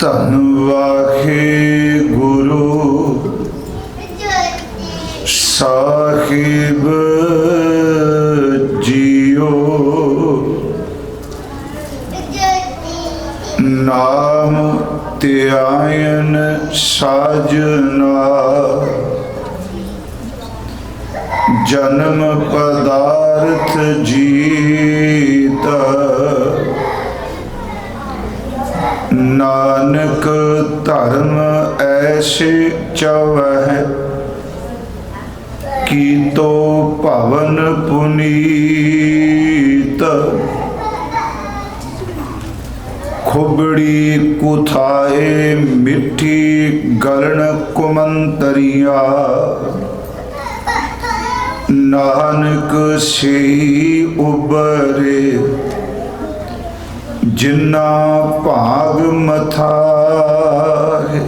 ਧੰਨ ਵਾਹਿਗੁਰੂ ਸਾਹਿਬ ਜੀਓ। ਨਾਮ ਧਿਆਇਨ ਸਾਜਨਾ ਜਨਮ ਪਦਾਰਥ ਜੀਤ। ਨਾਨਕ ਧਰਮ ਐਸੇ ਚਵਹਿ ਕੀਤੋ ਭਵਨ ਪੁਨੀਤ। ਖੁਬੜੀ ਕੁਥਾਏ ਮਿੱਠੀ ਗਲਣ ਕੁਮੰਤਰੀਆ। ਨਾਨਕ ਸਈ ਉਬਰੇ ਜਿਨਾ ਭਾਗ ਮਥਾਏ।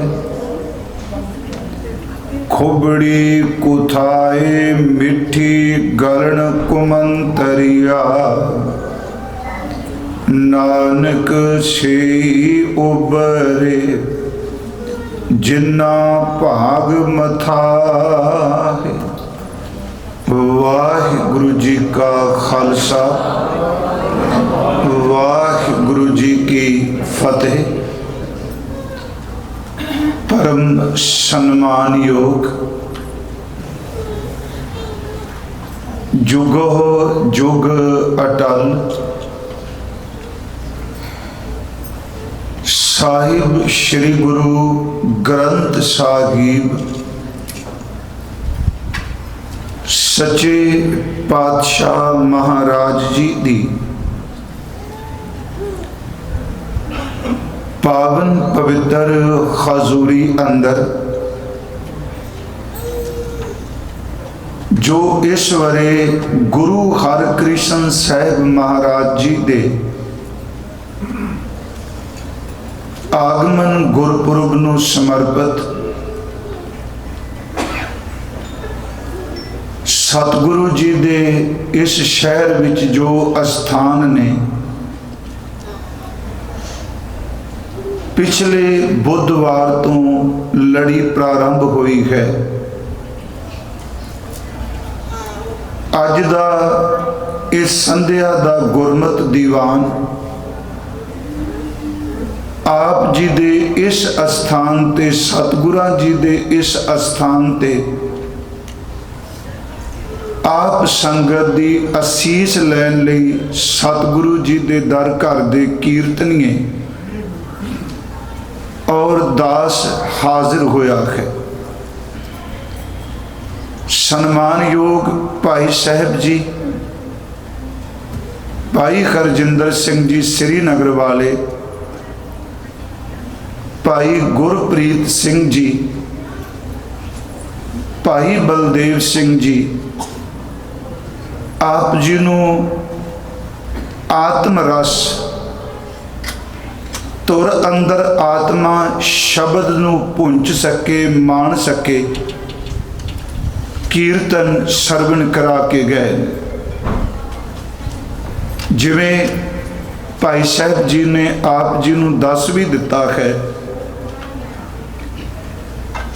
ਖੁਬੜੀ ਕੁਥਾਏ ਮਿੱਠੀ ਗਲਣ ਕੁਮੰਤਰੀਆ। ਨਾਨਕ ਸਈ ਉਬਰੇ ਜਿਨਾ ਭਾਗ ਮਥਾਏ। ਵਾਹਿਗੁਰੂ ਜੀ ਕਾ ਖਾਲਸਾ ਵਾਹਿਗੁਰੂ ਜੀ ਕੀ ਫਤਿਹ। ਪਰਮ ਸਨਮਾਨਯੋਗ ਜੁਗੋ ਜੁਗ ਅਟਲ ਸਾਹਿਬ ਸ੍ਰੀ ਗੁਰੂ ਗ੍ਰੰਥ ਸਾਹਿਬ ਸੱਚੇ ਪਾਤਸ਼ਾਹ ਮਹਾਰਾਜ ਜੀ ਦੀ ਪਾਵਨ ਪਵਿੱਤਰ ਹਜ਼ੂਰੀ ਅੰਦਰ ਜੋ ਇਸ ਵਰੇ ਗੁਰੂ ਹਰਕ੍ਰਿਸ਼ਨ ਸਾਹਿਬ ਮਹਾਰਾਜ ਜੀ ਦੇ ਆਗਮਨ ਗੁਰਪੁਰਬ ਨੂੰ ਸਮਰਪਿਤ ਸਤਿਗੁਰੂ ਜੀ ਦੇ ਇਸ ਸ਼ਹਿਰ ਵਿੱਚ ਜੋ ਅਸਥਾਨ ਨੇ, ਪਿਛਲੇ ਬੁੱਧਵਾਰ ਤੋਂ ਲੜੀ ਪ੍ਰਾਰੰਭ ਹੋਈ ਹੈ। ਅੱਜ ਦਾ ਇਸ ਸੰਧਿਆ ਦਾ ਗੁਰਮਤਿ ਦੀਵਾਨ ਆਪ ਜੀ ਦੇ ਇਸ ਅਸਥਾਨ ਤੇ, ਸਤਿਗੁਰਾਂ ਜੀ ਦੇ ਇਸ ਅਸਥਾਨ ਤੇ ਆਪ ਸੰਗਤ ਦੀ ਅਸੀਸ ਲੈਣ ਲਈ ਸਤਿਗੁਰੂ ਜੀ ਦੇ ਦਰ ਘਰ ਦੇ ਕੀਰਤਨੀਏ ਔਰ ਦਾਸ ਹਾਜ਼ਰ ਹੋਇਆ ਹੈ। ਸਨਮਾਨਯੋਗ ਭਾਈ ਸਾਹਿਬ ਜੀ, ਭਾਈ ਹਰਜਿੰਦਰ ਸਿੰਘ ਜੀ ਸ੍ਰੀਨਗਰ ਵਾਲੇ, ਭਾਈ ਗੁਰਪ੍ਰੀਤ ਸਿੰਘ ਜੀ, ਭਾਈ ਬਲਦੇਵ ਸਿੰਘ ਜੀ, ਆਪ ਜੀ ਨੂੰ ਆਤਮ ਰਸ ਤੁਰ ਅੰਦਰ ਆਤਮਾ ਸ਼ਬਦ ਨੂੰ ਪੁੰਚ ਸਕੇ, ਮਾਣ ਸਕੇ, ਕੀਰਤਨ ਸਰਵਣ ਕਰਾ ਕੇ ਗਏ। ਜਿਵੇਂ ਭਾਈ ਸਾਹਿਬ ਜੀ ਨੇ ਆਪ ਜੀ ਨੂੰ ਦੱਸ ਵੀ ਦਿੱਤਾ ਹੈ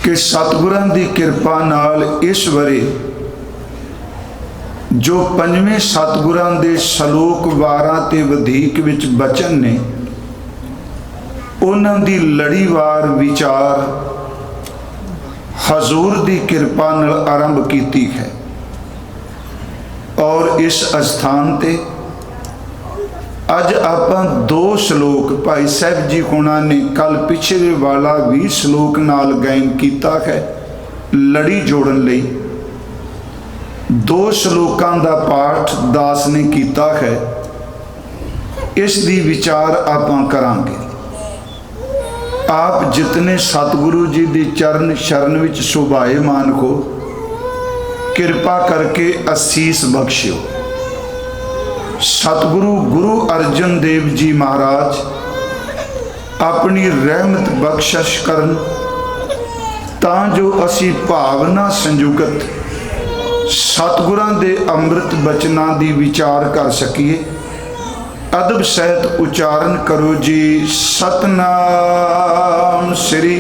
ਕਿ ਸਤਿਗੁਰਾਂ ਦੀ ਕਿਰਪਾ ਨਾਲ ਇਸ ਵਰੇ ਜੋ ਪੰਜਵੇਂ ਸਤਿਗੁਰਾਂ ਦੇ ਸ਼ਲੋਕ 12 ਤੇ ਵਧੇਕ ਵਿੱਚ ਬਚਨ ਨੇ, ਉਹਨਾਂ ਦੀ ਲੜੀਵਾਰ ਵਿਚਾਰ ਹਜ਼ੂਰ ਦੀ ਕਿਰਪਾ ਨਾਲ ਆਰੰਭ ਕੀਤੀ ਹੈ। ਔਰ ਇਸ ਅਸਥਾਨ ਤੇ ਅੱਜ ਆਪਾਂ 2 ਸ਼ਲੋਕ ਭਾਈ ਸਾਹਿਬ ਜੀ ਹੋਣਾ ਨੇ ਕੱਲ ਪਿਛਲੇ ਵਾਲਾ 20 ਸ਼ਲੋਕ ਨਾਲ ਗਾਇਨ ਕੀਤਾ ਹੈ। ਲੜੀ ਜੋੜਨ ਲਈ 2 ਸ਼ਲੋਕਾਂ ਦਾ ਪਾਠ ਦਾਸ ਨੇ ਕੀਤਾ ਹੈ। ਇਸ ਦੀ ਵਿਚਾਰ ਆਪਾਂ ਕਰਾਂਗੇ। ਆਪ ਜਿਤਨੇ ਸਤਿਗੁਰੂ ਜੀ ਦੀ ਚਰਨ ਸ਼ਰਨ ਵਿੱਚ ਸ਼ੋਭਾਏਮਾਨ ਹੋ, ਕਿਰਪਾ ਕਰਕੇ ਅਸੀਸ ਬਖਸ਼ਿਓ। ਸਤਿਗੁਰੂ ਗੁਰੂ ਅਰਜਨ ਦੇਵ ਜੀ ਮਹਾਰਾਜ ਆਪਣੀ ਰਹਿਮਤ ਬਖਸ਼ਿਸ਼ ਕਰਨ ਤਾਂ ਜੋ ਅਸੀਂ ਭਾਵਨਾ ਸੰਯੁਕਤ ਸਤਿਗੁਰਾਂ ਦੇ ਅੰਮ੍ਰਿਤ ਬਚਨਾਂ ਦੀ ਵਿਚਾਰ ਕਰ ਸਕੀਏ अदब सहित उच्चारण करो जी। सतनाम श्री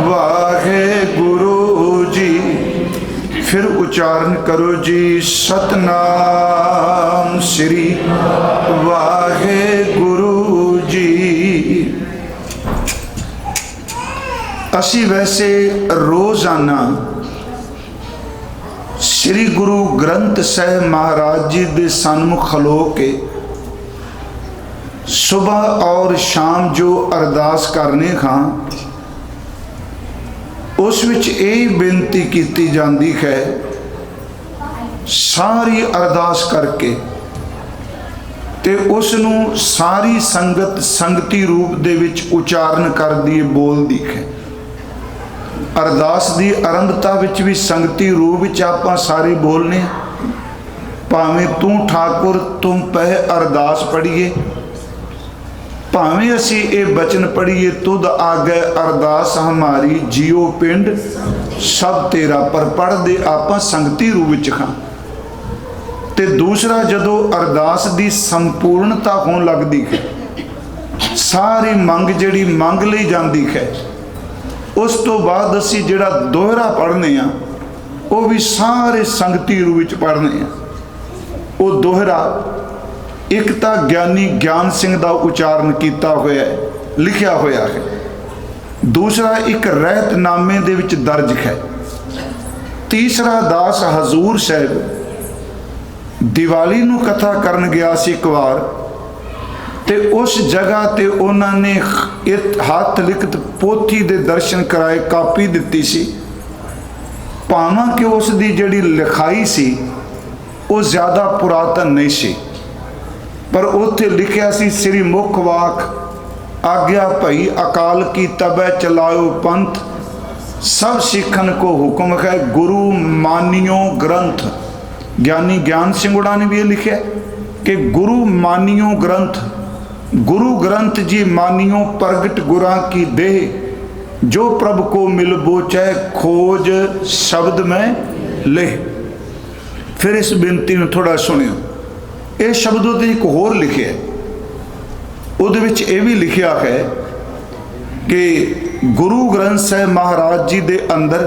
वाहेगुरु जी। फिर उच्चारण करो जी। सतनाम श्री वाहेगुरु जी। असी वैसे रोजाना श्री गुरु ग्रंथ साहिब महाराज जी के सन्मुख खलो के सुबह और शाम जो अरदास करने खां उस विच यही बेनती की जाती है, सारी अरदास करके ते उसनूं सारी संगत संगती रूप दे विच उच्चारण कर दी बोल दी है। अरदास दी आरंभता विच भी संगती रूप विच आपां सारे बोलने, भावें तू ठाकुर तुम पह अरदास पढ़िए, भावें असी ये बचन पढ़िए तुद आगे अरदास हमारी जियो पिंड सब तेरा, पर पढ़ते आपां संगती रूप विच खां। ते दूसरा जदों अरदास दी संपूर्णता होण लगदी है, सारी मंग जिहड़ी मंग लई जांदी है, उस तो बाद असी जिहड़ा दोहरा पढ़ने आ वो भी सारे संगती रूप विच पढ़ने आ। वो दोहरा एक तो ज्ञानी ज्ञान सिंह का उच्चारण किया होया है, लिखा होया है, दूसरा एक रहतनामे दे विच दर्ज है, तीसरा दास हजूर साहब दिवाली नूं कथा करन गया सी एक बार, ते उस जगह ते उन्होंने हाथ लिखत पोथी दे दर्शन कराए, कापी दिती सी, भावां कि उसकी जिहड़ी लिखाई सी वो ज़्यादा पुरातन नहीं सी, पर उत्थे लिखिया सी श्री मुख वाक आग्या भई अकाल की तबै चलायो पंथ, सब सिखन को हुक्म है गुरु मानियो ग्रंथ। ज्ञानी ज्ञान सिंह ने भी ये लिखा कि गुरु मानियो ग्रंथ, गुरु ग्रंथ जी मानियो प्रगट गुरां की देह, जो प्रभु को मिल बोचै खोज शब्द में ले। फिर इस बेनती में थोड़ा सुनियो, ये शब्द उहदे एक होर लिखे, उहदे विच ये भी लिखा है कि गुरु ग्रंथ साहिब महाराज जी दे अंदर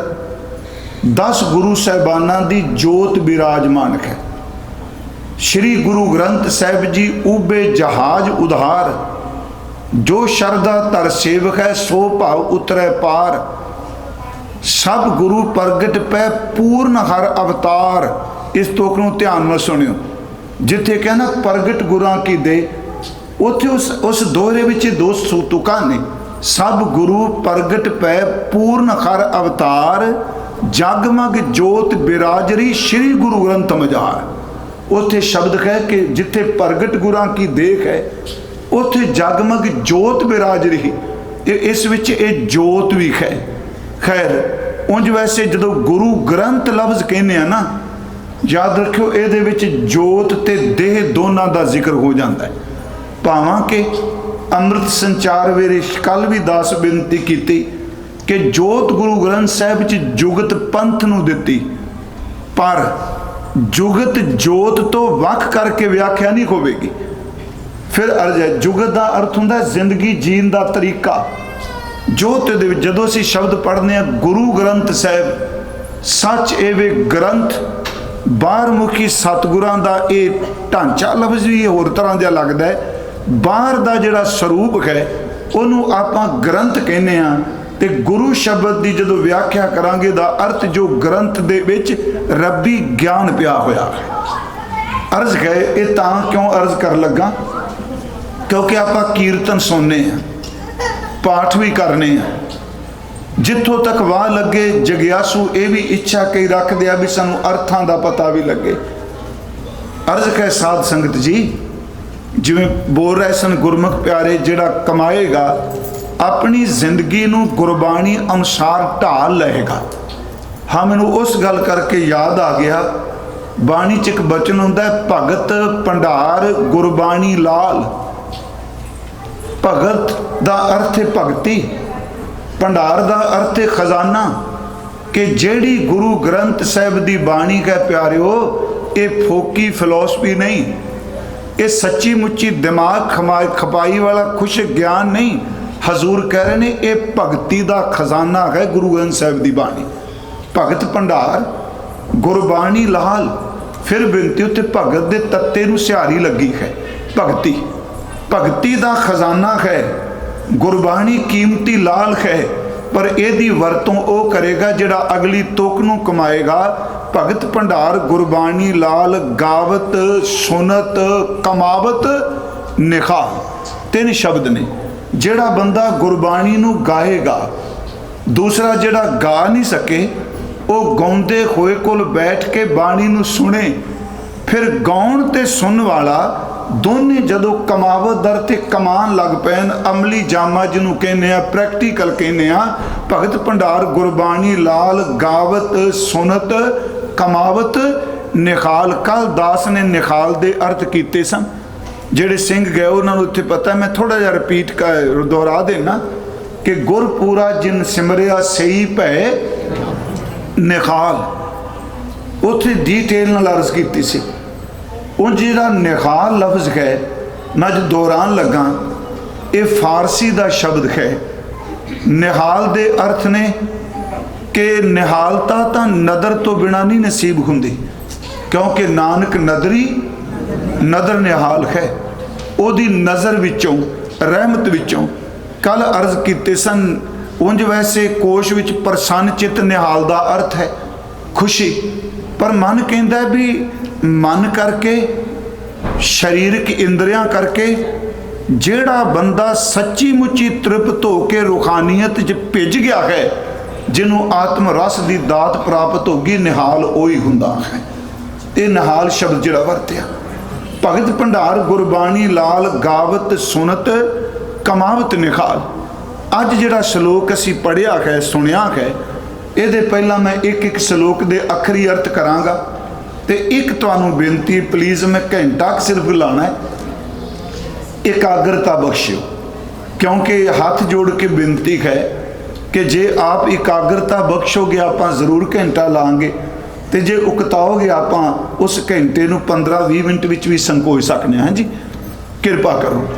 10 गुरु साहिबाना दी जोत विराजमान है। श्री गुरु ग्रंथ साहिब जी उबे जहाज उधार, जो शरदा तर सेवक है सो भाव उतरे पार, सब गुरु प्रगट पै पूर्ण हर अवतार। इस तुक नूं ध्यान नाल सुनियो, जिथे कहना प्रगट गुरां की दे, उत्थे उस दोहरे विच दो तुकां ने, सब गुरु प्रगट पै पूर्ण हर अवतार, जगमग जोत बिराजरी श्री गुरु ग्रंथ मजार। उत्थे शब्द है कि जिथे प्रगट गुरां की देख है उत्थे जगमग जोत बिराज रही, इस विच ये जोत भी है। खैर उंज वैसे जदों गुरु ग्रंथ लफ्ज कहने ना, याद रखियो ये विच जोत ते देह दोनों का जिक्र हो जाता है। भावां के अमृत संचार वेरे कल भी दास बेनती की कि जोत गुरु ग्रंथ साहिब च जुगत पंथ नूं दिती, पर जुगत जोत तो वख करके व्याख्या नहीं होगी। फिर अर्ज है जुगत का अर्थ हुंदा जिंदगी जीन का तरीका। जोत दे विच जदों असीं शब्द पढ़ने गुरु ग्रंथ साहिब सच एवे ग्रंथ, बाहर मुखी सतगुरां दा ये ढांचा लफ्ज भी होर तरह का लगता है, बाहर का जिहड़ा स्वरूप है उहनूं आपां ग्रंथ कहने आ, ते गुरु शब्द की जो व्याख्या करांगे दा अर्थ जो ग्रंथ दे विच रब्बी ज्ञान पिया होया है। अर्ज है ये तां क्यों अर्ज कर लगा, क्योंकि आपां कीर्तन सुनने हैं, पाठ भी करने हैं, जिथों तक वाह लगे जगियासू ये भी इच्छा कई रख दिया भी सानू अर्थां दा पता भी लगे। अर्ज है साध संगत जी, जिवें बोल रहे सन गुरमुख प्यारे, जिहड़ा कमाएगा अपनी जिंदगी नूं गुरबाणी अनुसार ढाल लेगा। हाँ मैनू उस गल करके याद आ गया, बाणी च एक बचन हुंदा है भगत भंडार गुरबाणी लाल। भगत दा अर्थ है भगती, भंडार दा अर्थ है खजाना, कि जेड़ी गुरु ग्रंथ साहिब दी बाणी कह प्यारिओ ये फोकी फिलोसफी नहीं, ये सच्ची मुच्ची दिमाग खपाई वाला खुश ज्ञान नहीं। हजूर कह रहे हैं ये भगती का खजाना है गुरु ग्रंथ साहिब की बाणी। भगत भंडार गुरबाणी लाल, फिर बिनती उत्ते भगत के तत्ते नूं सिहारी लगी है। भगती भगती का खजाना है, गुरबाणी कीमती लाल है, पर यदी वरतों वो करेगा जिहड़ा अगली तुक नूं कमाएगा। भगत भंडार गुरबाणी लाल गावत सुनत कमावत निखाल, तीन शब्द ने। जिहड़ा बंदा गुरबाणी नूं गाएगा, दूसरा जिहड़ा गा नहीं सके वो गाउंदे होए कोल बैठ के बाणी नूं सुने, फिर गाउण ते सुन वाला दोने जदों कमावत दर ते कमान लग पैन, अमली जामा जिन्हों कहने आ, प्रैक्टिकल कहने आ। भगत भंडार गुरबाणी लाल गावत सुनत कमावत निखाल। कल दास ने निखाल दे अर्थ कीते सन, जेड़े सिंह गए उन्होंने उत्थे पता। मैं थोड़ा जिहा रिपीट कर दोहरा देना कि गुरपूरा जिन सिमरिया सही भै निखाल, उत्थे डिटेल नाल अर्ज कीती सी। उन जिहड़ा निखाल लफ्ज़ है, मैं जो दोहरान लगा, ये फारसी का शब्द है। निहाल दे अर्थ ने कि निहालता तो नदर तो बिना नहीं नसीब हुंदी, क्योंकि नानक नदरी नदर निहाल है। ओदी नज़र विचों रहमत विचों कल अर्ज कीते सन। उंज वैसे कोश विच प्रसन्न चित निहाल का अर्थ है खुशी, पर मन कहता है भी मन करके शरीरक इंद्रियां करके जेड़ा बंदा सच्ची मुच्ची तृप्त होके रूहानीयत च भिज गया है, जिन्हों आत्म रस की दात प्राप्त होगी, निहाल ओही हुंदा है। ये निहाल शब्द जिहड़ा वरतिया। भगत भंडार गुरबाणी लाल गावत सुनत कमावत निखाल। अज जिहड़ा श्लोक असी पढ़िया है सुनिया है, ये पहला मैं एक एक श्लोक के अखरी अर्थ करांगा ते एक तुहानू बेनती, प्लीज़ मैं घंटा सिर्फ लाना है, एकाग्रता बख्शियो, क्योंकि हाथ जोड़ के बेनती है कि जे आप एकाग्रता बख्शोगे आप जरूर घंटा लाँगे, तो जे उकताओगे आप उस घंटे नूं 15-20 मिनट विच भी संकोच सकने। हाँ जी, कृपा करो।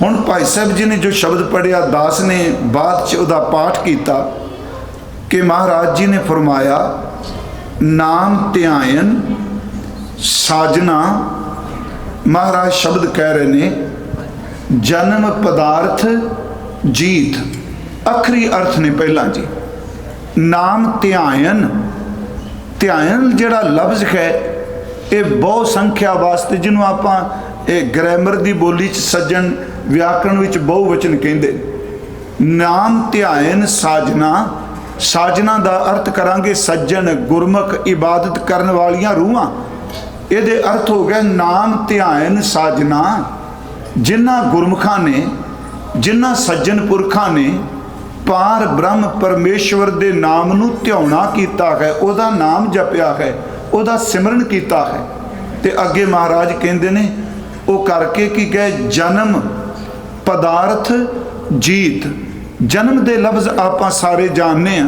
हुण भाई साहब जी ने जो शब्द पढ़िया, दास ने बाद च उहदा पाठ किया कि महाराज जी ने फरमाया, नाम ध्यान साजना। महाराज शब्द कह रहे ने जन्म पदार्थ जीत, अखरी अर्थ ने पहला जी। नाम ध्यान, ध्यान जिहड़ा लफ्ज़ है ये बहु संख्या वास्ते, जिन्हों आप ग्रैमर की बोली च सज्जन व्याकरण विच बहुवचन कहते। नाम ध्यान साजना, साजना का अर्थ करांगे सज्जन गुरमुख इबादत करने वालियां रूहां। ये अर्थ हो गया नाम ध्यान साजना। जिन्ना गुरमुखां ने, जिन्ना सज्जन पुरखां ने पार ब्रह्म परमेश्वर के नाम नूं ध्याना कीता है, उहदा नाम जपिया है, उहदा सिमरन कीता है, ते अगे महाराज कहते ने वो करके की गए जन्म पदार्थ जीत। जन्म दे लफ्ज़ आप सारे जानने हैं।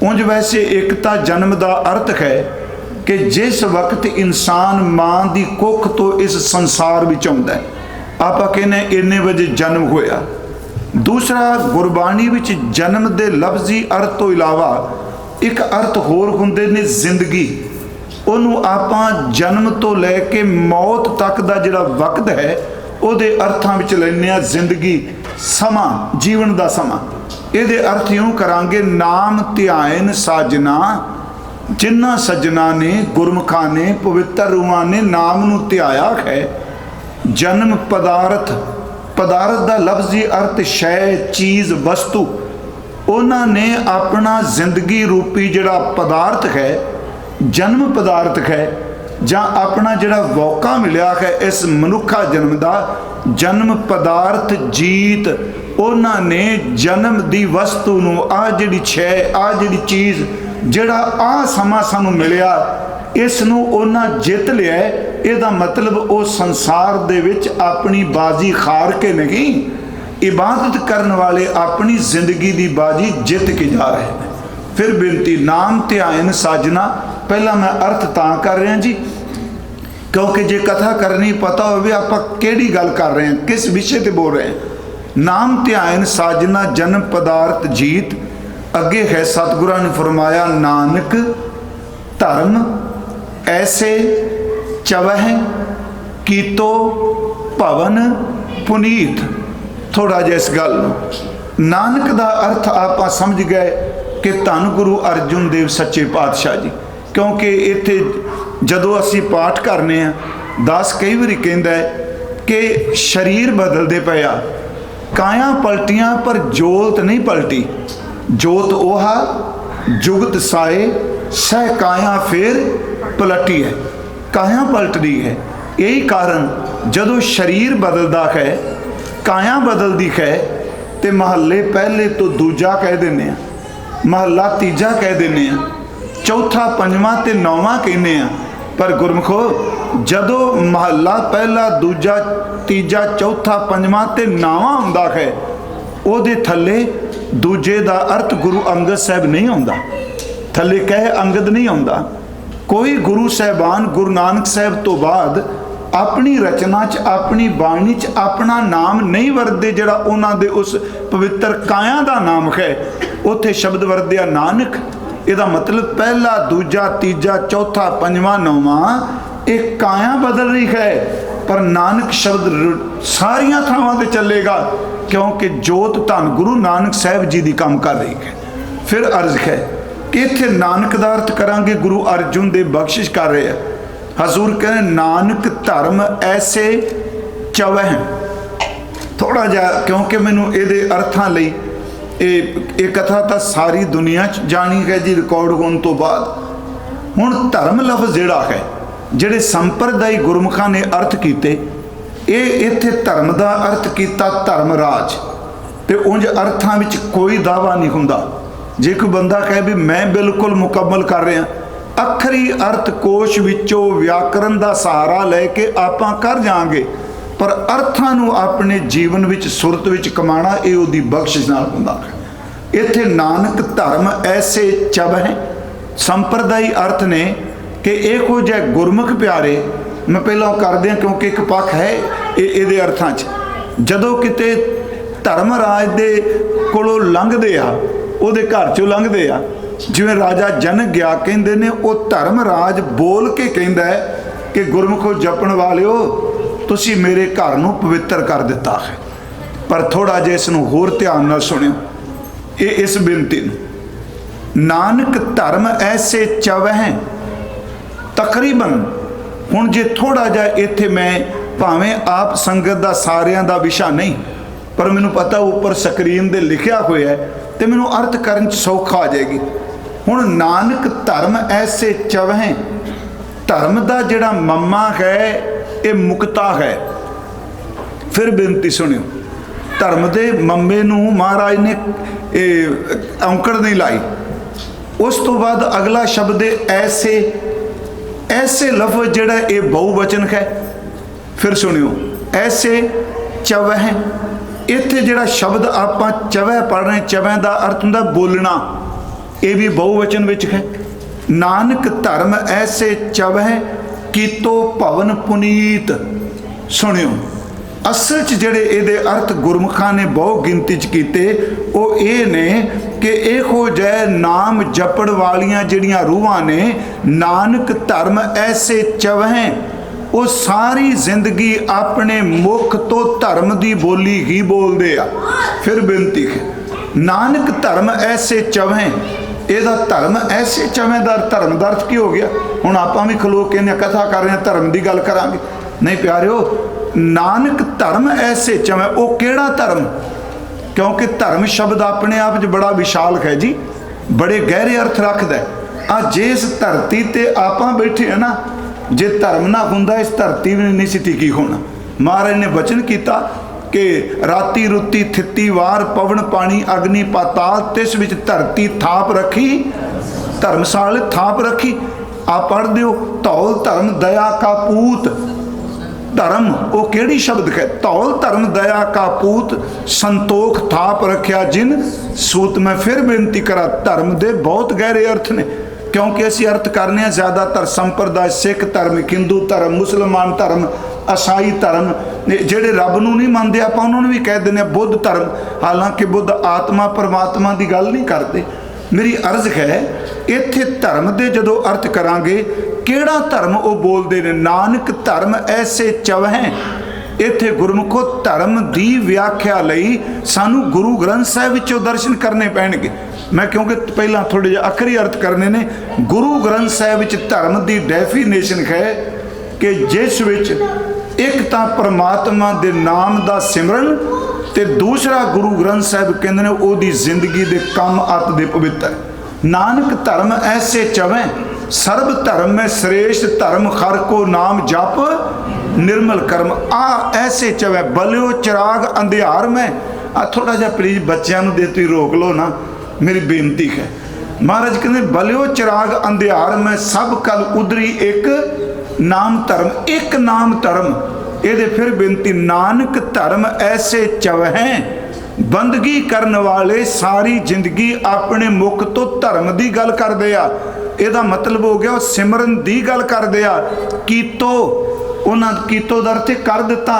उंज वैसे एक तो जन्म का अर्थ है कि जिस वक्त इंसान मां की कुख तो इस संसार में आउंदा है, आप कहने इन्ने बजे जन्म होया। दूसरा गुरबाणी विच जन्म के लफ्जी अर्थ तो इलावा एक अर्थ होर हुंदे ने जिंदगी। उन्होंने आप जन्म तो लैके मौत तक का जिहड़ा वक्त है उहदे अर्थां विच लैने आ जिंदगी, समा, जीवन का समा। ये अर्थ यूं करांगे नाम ध्यान साजना। जिन्ना सज्जना ने गुरमुखा ने पवित्र रूहां ने नाम नूं ध्याया है। जन्म पदार्थ, पदार्थ का लफ्जी अर्थ शै चीज़ वस्तु। उन्होंने अपना जिंदगी रूपी जिहड़ा पदार्थ है, जन्म पदार्थ है, जां अपना जिहड़ा मौका मिलिया है इस मनुखा जन्म का, जन्म पदार्थ जीत। उन्होंने जन्म की वस्तु नूं आ जिहड़ी शै, आ जिहड़ी चीज़, जिहड़ा आ समा सानूं मिलिया, इस नूं उन्हां जित लिया। इहदा मतलब वो संसार दे विच अपनी बाजी खार के नहीं, इबादत करने वाले अपनी जिंदगी की बाजी जित के जा रहे हैं। फिर बेनती नाम ध्यान साजना। पहला मैं अर्थ तां कर रहा जी क्योंकि जे कथा करनी पता हो आप केड़ी गल कर रहे हैं, किस विषय ते बोल रहे हैं। नाम ध्यान साजना जन्म पदार्थ जीत। अगे है सतगुरां ने फरमाया नानक धर्म ऐसे चवह कीतो भवन पुनीत। थोड़ा जिहा इस गल नानक दा अर्थ आप समझ गए कि धन गुरु अर्जुन देव सच्चे पातशाह जी। क्योंकि इत्थे जदों असीं पाठ करने आ दास कई बारी कहंदा है कि शरीर बदलते पे आ, काया पलटियां पर जोत नहीं पलटी। जोत ओहा जुगत साए सह काया फिर पलटी है, काया पलट रही है। यही कारण जदों शरीर बदलता है, काया बदलती है, तो महल्ले पहले तो दूजा कह देने, महला तीजा कह देने, चौथा पंजवां ते नौवां कहने। पर गुरमुखो जदों महला पहला दूजा तीजा चौथा पंजवां ते नौवां हुंदा है, उहदे थल्ले दूजे दा अर्थ गुरु अंगद साहब नहीं आउंदा, थल्ले कह अंगद नहीं आउंदा। कोई गुरु साहबान गुरु नानक साहब तो बाद अपनी रचना च अपनी बाणी च अपना नाम नहीं वरतदे जिहड़ा उन्हां दे उस पवित्र काया दा नाम है। उत्थे शब्द वरतिया नानक। ਇਹਦਾ मतलब पहला दूजा तीजा चौथा पंजवां नौवां एक काया बदल रही है, पर नानक शब्द सारिया थावां ते चलेगा क्योंकि जोत धन गुरु नानक साहब जी की काम कर रही है। फिर अर्ज है कि इत्थे नानक दा अर्थ करांगे गुरु अर्जुन देव बख्शिश कर रहे हैं। हजूर कहने नानक धर्म ऐसे चवह। थोड़ा जा क्योंकि मैनू ये अर्थां लई ये कथा तो सारी दुनिया च जानी है जी रिकॉर्ड होने तो बाद। हुण धर्म लफ्ज़ जिहड़ा है जिहड़े संप्रदायी गुरमुखां ने अर्थ कीते, ये इत्थे धर्म का अर्थ किया धर्मराज। तो उंज अर्थां विच कोई दावा नहीं हुंदा। जे कोई बंदा कहे भी मैं बिल्कुल मुकम्मल कर रहा, अखरी अर्थ कोश विचों व्याकरण का सहारा लैके आपां कर जाएंगे, पर अर्थां नूं अपने जीवन विच सुरत विच कमाना ये उहदी बख्शिश नाल हुंदा है। इत्थे नानक धर्म ऐसे चवह संप्रदायी अर्थ ने कि इहो जिहे गुरमुख प्यारे। मैं पहला कर दियां क्योंकि एक पक्ष है ये अर्थां च जदों किते धर्मराज दे कोलों लंघदे आ, उहदे घर चों लंघदे आ, जिवें राजा जनक गया कहंदे ने वो धर्मराज बोल के कहंदा है कि गुरमुखो जपण वालिओ तुसी मेरे घर नूं पवित्र कर दिता है। पर थोड़ा जिहा इसनूं होर ध्यान नाल सुणिओ ये इस बेनती नूं। नानक धर्म ऐसे चवह तकरीबन। हुण जे थोड़ा जिहा इत्थे मैं भावें आप संगत दा सारियां दा विशा नहीं, पर मैनूं पता उपर स्क्रीन ते लिखिया होया है तो मैनूं अर्थ करन च सौखा आ जाएगी। हुण नानक धर्म ऐसे चवह, धर्म दा जिहड़ा मम्मा है ये मुक्ता है। फिर बेनती सुनियो, धर्म के मम्मे नूं महाराज ने औंकड़ नहीं लाई। उस तो बाद अगला शब्द ऐसे, ऐसे लफ्ज़ जिहड़ा ये बहुवचन है। फिर सुनियो ऐसे चवह, इत्थे जिहड़ा शब्द आपां चवह पढ़ रहे, चवह का अर्थ हुंदा बोलना, ये भी बहुवचन विच है। नानक धर्म ऐसे चवह कीतो भवन पुनीत। सुनियो असल च जिहड़े इहदे अर्थ गुरमुखां ने बहु गिनती च कीते वो ये ने कि इहो जिहे नाम जपण वालियां जिहड़ियां रूहां ने नानक धर्म ऐसे चवह, वो सारी जिंदगी अपने मुख तो धर्म की बोली ही बोलते आ। फिर बेनती है नानक धर्म ऐसे चवह, ਇਹਦਾ धर्म ऐसे चवें दा धर्म का अर्थ की हो गया। हुण आपां भी खलो के कथा कर रहे हैं धर्म की गल करांगे, नहीं प्यारिओ। नानक धर्म ऐसे चवें, वो केड़ा धर्म? क्योंकि धर्म शब्द अपने आप च बड़ा विशाल है जी, बड़े गहरे अर्थ रखता है। आ जिस धरती ते आपां बैठे हैं ना, जे धर्म ना हुंदा इस धरती भी नहीं सी टिकी होना। महाराज ने वचन किया कि राती रुती थिती वार पवन पानी अग्नि पाताल तिस विच धरती थाप रखी, धर्मशाल थाप रखी। आप पढ़ दियो धौल धर्म दया का पूत। धर्म वो केड़ी शब्द है? धौल धर्म दया का पूत संतोख थाप रखिया जिन सूत। मैं फिर बेनती करा, धर्म दे बहुत गहरे अर्थ ने। क्योंकि असी अर्थ करने ज़्यादातर संप्रदाय सिख धर्म, हिंदू धर्म, मुसलमान धर्म, ईसाई धर्म, ਜਿਹੜੇ ਰੱਬ ਨੂੰ ਨਹੀਂ ਮੰਨਦੇ ਆਪਾਂ ਉਹਨਾਂ ਨੂੰ ਵੀ ਕਹਿ ਦਿੰਦੇ ਆ ਬੁੱਧ ਧਰਮ। ਹਾਲਾਂਕਿ ਬੁੱਧ ਆਤਮਾ ਪਰਮਾਤਮਾ ਦੀ ਗੱਲ ਨਹੀਂ ਕਰਦੇ। ਮੇਰੀ ਅਰਜ਼ ਹੈ ਇੱਥੇ ਧਰਮ ਦੇ ਜਦੋਂ ਅਰਥ ਕਰਾਂਗੇ ਕਿਹੜਾ ਧਰਮ ਉਹ ਬੋਲਦੇ ਨੇ। ਨਾਨਕ ਧਰਮ ਐਸੇ ਚਵਹਿ। ਇੱਥੇ ਗੁਰਮੁਖੋ ਧਰਮ ਦੀ ਵਿਆਖਿਆ ਲਈ ਸਾਨੂੰ ਗੁਰੂ ਗ੍ਰੰਥ ਸਾਹਿਬ ਵਿੱਚੋਂ ਦਰਸ਼ਨ ਕਰਨੇ ਪੈਣਗੇ। ਮੈਂ ਕਿਉਂਕਿ ਪਹਿਲਾਂ ਥੋੜ੍ਹੇ ਜਿਹੇ ਅੱਖਰੀ ਅਰਥ ਕਰਨੇ ਨੇ। ਗੁਰੂ ਗ੍ਰੰਥ ਸਾਹਿਬ ਵਿੱਚ ਧਰਮ ਦੀ ਡੈਫੀਨੇਸ਼ਨ ਹੈ ਕਿ ਜਿਸ ਵਿੱਚ ਇੱਕ ਤਾਂ ਪਰਮਾਤਮਾ ਦੇ ਨਾਮ ਦਾ ਸਿਮਰਨ ਤੇ ਦੂਸਰਾ ਗੁਰੂ ਗ੍ਰੰਥ ਸਾਹਿਬ ਕਹਿੰਦੇ ਨੇ ਉਹਦੀ ਜ਼ਿੰਦਗੀ ਦੇ ਕੰਮ ਅਤ ਦੇ ਪਵਿੱਤਰ। ਨਾਨਕ ਧਰਮ ਐਸੇ ਚਵੇਂ ਸਰਬ ਧਰਮ ਮੈਂ ਸ੍ਰੇਸ਼ਟ ਧਰਮ ਹਰ ਕੋ ਨਾਮ ਜਪ निर्मल कर्म। आ ऐसे चवे बलियो चिराग अंधियार में। आ थोड़ा जा प्लीज बच्चों दे तुम रोक लो ना, मेरी बेनती है। महाराज कहते बलियो चिराग अंधियार में सब कल उधरी एक नाम धर्म, एक नाम धर्म। ये फिर बेनती नानक धर्म ऐसे चवहें बंदगी करने वाले सारी जिंदगी अपने मुख तो धर्म की गल करते आ। ਇਹਦਾ मतलब हो गया सिमरन की गल करते आ। कीतो उन्होंने कीतो का अर्थ कर दिता,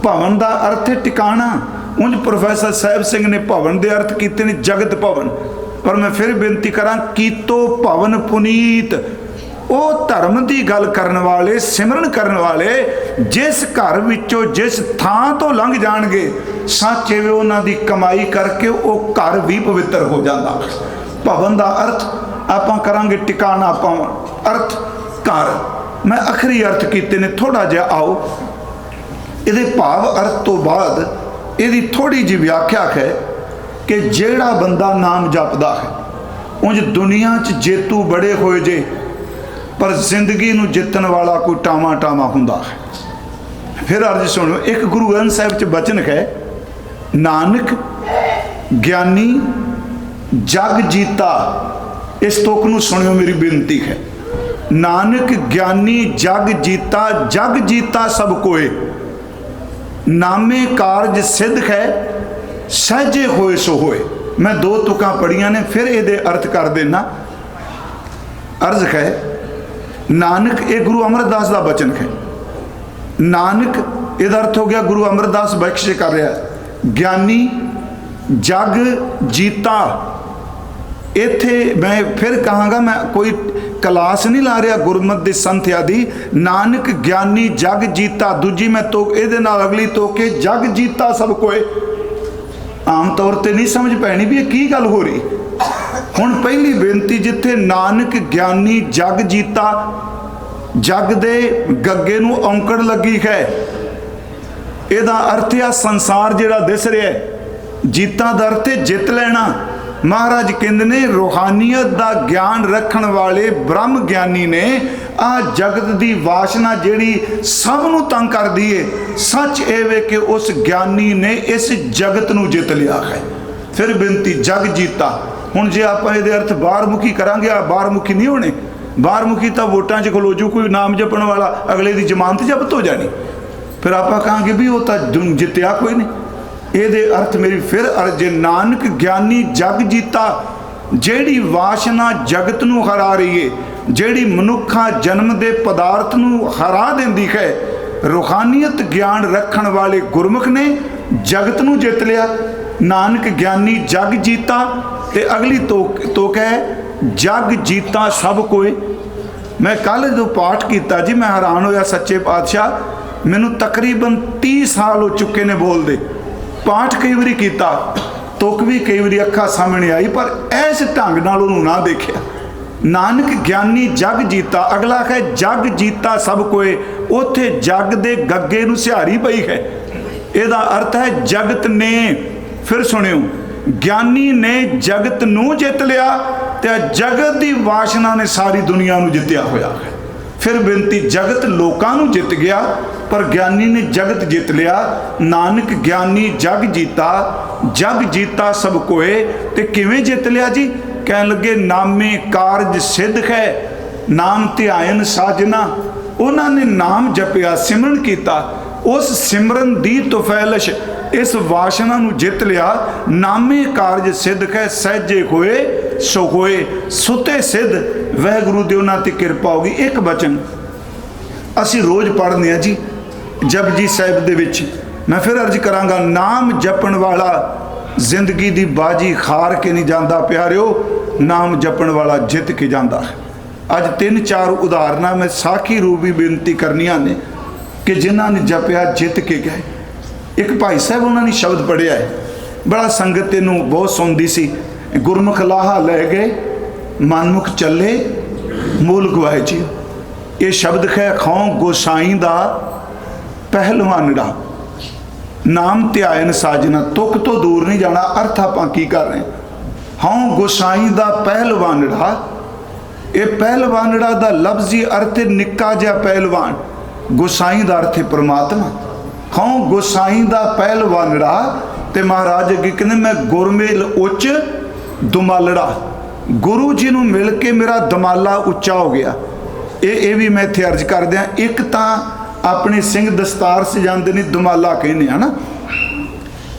भवन का अर्थ टिकाणा। उंज प्रोफैसर साहिब सिंह ने भवन के अर्थ किए ने जगत भवन। पर मैं फिर बेनती करा कीतो भवन पुनीत। वो धर्म की गल करने वाले सिमरन करने वाले जिस घर विचों जिस थां तो लंघ जाणगे सच एवे उन्हां दी कमाई करके वो घर भी पवित्र हो जाता। भवन का अर्थ आपां करांगे टिकाणा पावन, अर्थ घर। मैं आखिरी अर्थ किए ने थोड़ा जिहा आओ ये भाव अर्थ तो बाद यदी थोड़ी जी व्याख्या है कि जेड़ा बंदा नाम जपदा है उंज दुनिया च जेतू बड़े होए जे पर जिंदगी नूं जितन वाला कोई टामा टामा हुंदा है। फिर अर्ज सुनो, एक गुरु ग्रंथ साहिब च बचन है नानक ज्ञानी जग जीता। इस तुक नूं सुनियो मेरी बेनती है। नानक ज्ञानी जग जीता, जग जीता सब कोए। नामे कारज सिद्ध है सहजे होए सो होए। मैं दो तुकां पढ़ियां ने फिर ये अर्थ कर देना। अर्ज है नानक, ये गुरु अमरदास का बचन है। नानक यदा अर्थ हो गया गुरु अमरदास बख्श कर रहा है ज्ञानी जग जीता। इत्थे मैं फिर कहांगा, मैं कोई क्लास नहीं ला रहा गुरमत दी संथ्या दी। नानक ज्ञानी जग जीता। दूजी मैं तो ये अगली तो के जग जीता सब कोई। आम तौर पर नहीं समझ पैनी भी की गल हो रही। हुण पहली बेनती जिथे नानक ज्ञानी जग जीता, जग दे गग्गे नूं औंकड़ लगी है। इहदा अर्थ आ संसार जिहड़ा दिस रहा है। जीता दा अर्थ जित लेना। महाराज कहते ने रूहानीयत का ज्ञान रखन वाले ब्रह्म ज्ञानी ने आ जगत की वासना जिहड़ी सब नूं तंग कर दी है, सच एवे कि उस ज्ञानी ने इस जगत नूं जित लिया है। फिर बेनती जग जीता। हुण जे आपां इहदे अर्थ बाहरमुखी करांगे, आ बाहरमुखी नहीं होने। बाहरमुखी तो वोटां 'च खलो जू कोई नाम जपण वाला अगले की जमानत जब्त हो जानी। फिर आपां कहांगे भी वो तो जित्या कोई नहीं। ये अर्थ मेरी फिर अर्ज नानक ज्ञानी जग जीता। जेड़ी वासना जगत नूं हरा रही है, जेड़ी मनुखा जन्म दे पदार्थ नूं हरा देंदी है, रूहानीयत ज्ञान रखण वाले गुरमुख ने जगत नूं जित लिया। नानक ज्ञानी जग जीता। ते अगली तो है जग जीता सब कोई। मैं कल जो पाठ किया जी मैं हैरान होया सच्चे पातशाह। मैनू तकरीबन 30 साल हो चुके ने बोलते। पाठ कई बारी किया, तुक भी कई बारी अखा सामने आई, पर इस ढंग नाल उन्होंने ना देखा। नानक ज्ञानी जग जीता। अगला है जग जीता सब कोई। उथे जग दे गग्गे नूं सिहारी पई है। इहदा अर्थ है जगत ने। फिर सुनियो, ज्ञानी ने जगत नूं जित लिया ते जगत की वासना ने सारी दुनिया नूं जित्या होया है। फिर बेनती जगत लोकां नूं जित गया पर ज्ञानी ने जगत जित लिया। नानक ज्ञानी जग जीता, जग जीता सब कोए। ते किवें जित लिया जी? कहन लगे नामे कारज सिद्ध है, नाम ध्यान साजना। उन्होंने नाम जपिया, सिमरन किया। उस सिमरन दी तुफैलिश इस वासना नूं जित लिया। नामे कारज सिद्ध है सहजे होए सो होए, सुते सिद्ध वाहिगुरू दी उन्हां ते किरपा होगी। एक बचन असी रोज़ पढ़ने हैं जी जपजी साहिब दे विच। मैं फिर अर्ज करांगा, नाम जपण वाला जिंदगी दी बाजी खार के नहीं जाता प्यारिओ, नाम जपण वाला जित के जाता है। अज 3-4 उदाहरण मैं साखी रूप भी बेनती करनिया ने कि जिन्हों ने जपया जित के गए। एक भाई साहब उन्होंने शब्द पढ़िया है, बड़ा संगत इनू बहुत सुनती सी। गुरमुख लाहा लै गए मनमुख चले मूल गवाए जी। ये शब्द है खौ गोसाई दा पहलवानड़ा, नाम ध्यान साजना, तुक तो दूर नहीं जाना। अर्थ आप की कर रहे हैं, हाँ गोसाई दा पहलवानड़ा। ये पहलवानड़ा दा लफ्जी अर्थ निक्का जिहा पहलवान, गोसाई दा अर्थ परमात्मा। हाँ गोसाई दा पहलवानड़ा ते महाराज अगे कहते मैं गुरमेल उच्च दुमालड़ा। गुरु जी नूं मिल के मेरा दमाला उच्चा हो गया। ये भी मैं इत्थे अर्ज कर दियां। एक तां अपने सिंह दस्तार सजाते ने, दुमाला कहने है ना,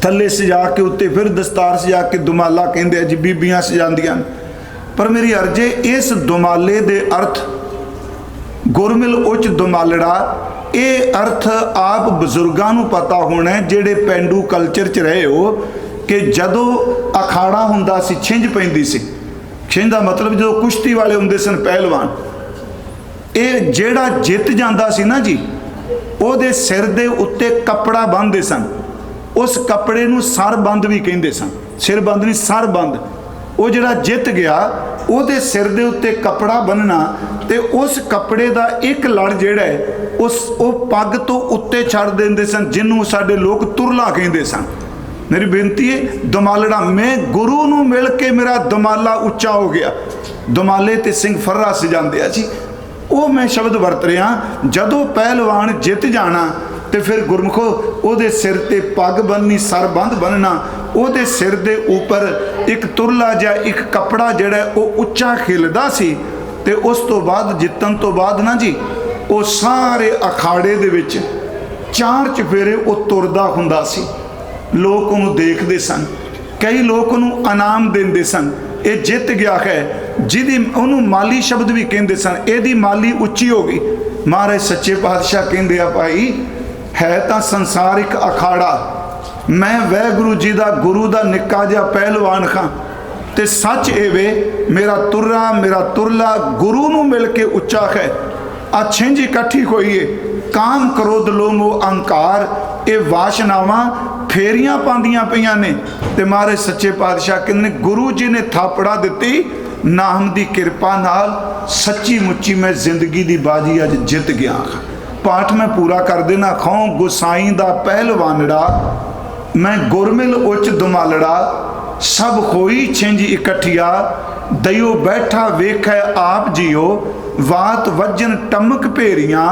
थले सजा के उत्ते फिर दस्तार सजा के दुमाला कहते जी, बीबियां सजांदियां। पर मेरी अर्ज है इस दुमाले दे अर्थ गुरमिल उच्च दुमालड़ा, ये अर्थ आप बजुर्गों को पता होना है जेड़े पेंडू कल्चर च रहे हो, कि जदों अखाड़ा हुंदा सी छिंज पैंदी सी। छिंज दा मतलब जो कुश्ती वाले हुंदे सन पहलवान, ये जेड़ा जित जांदा सी ना जी, ਉਹਦੇ सिर दे उत्ते कपड़ा बंधते सन। उस कपड़े नूं सरबंद भी कहंदे सन, सिरबंद नहीं सरबंद। वो जिहड़ा जित गया ਉਹਦੇ सिर दे उत्ते कपड़ा बन्नना, ते उस कपड़े दा एक लड़ जिहड़ा है उस पग तो उत्ते छड़ देंदे सन, जिन्हों साडे लोग तुरला कहंदे सन। मेरी बेनती है, दमालड़ा मैं गुरु नूं मिल के मेरा दमाला उच्चा हो गया। दमाले ते सिंह फर्रा सजांदे आ जी, वो मैं शब्द वरत रहा। जदों पहलवान जित जाना तो फिर गुरमुखो ਉਹਦੇ सिर ते पग बननी, सरबंद बनना, ਉਹਦੇ सिर दे ऊपर एक तुरला जा एक कपड़ा जिहड़ा वो उच्चा खिलदा सी। ते उस तो बाद जितन तो बाद ना जी, वो सारे अखाड़े दे विच 4 चफेरे वो तुरदा हुंदा सी। लोग उन्होंने देखते सन, कई लोग उन्होंने इनाम देंदे सन। ये जित गया है जिहदी उन्होंने माली शब्द भी कहते सन, यदी माली उच्ची हो गई। महाराज सच्चे पातशाह कहते आ भाई है तो संसार एक अखाड़ा, मैं वाहिगुरू जी का गुरु का निक्का जिहा पहलवान खां, ते सच एवे मेरा तुरला गुरु नूं मिल के उच्चा है। आ छिंज इकट्ठी होई है, काम क्रोध लोभ मोह अहंकार, ये वासनावां फेरियां पांदियां पईयां ने। ते महाराज सच्चे पातशाह कहंदे गुरु जी ने थापड़ा दित्ती, नाम दी किरपा नाल सच्ची मुच्ची मैं जिंदगी दी बाजी अज जित गया। पाठ मैं पूरा कर देना। खौ गोसाई दा पहलवानड़ा, मैं गुरमिल उच्च दुमालड़ा, सब होई छिंज इकट्ठिया, दयो बैठा वेखै आप जियो, वात वजन टमक भेरियां,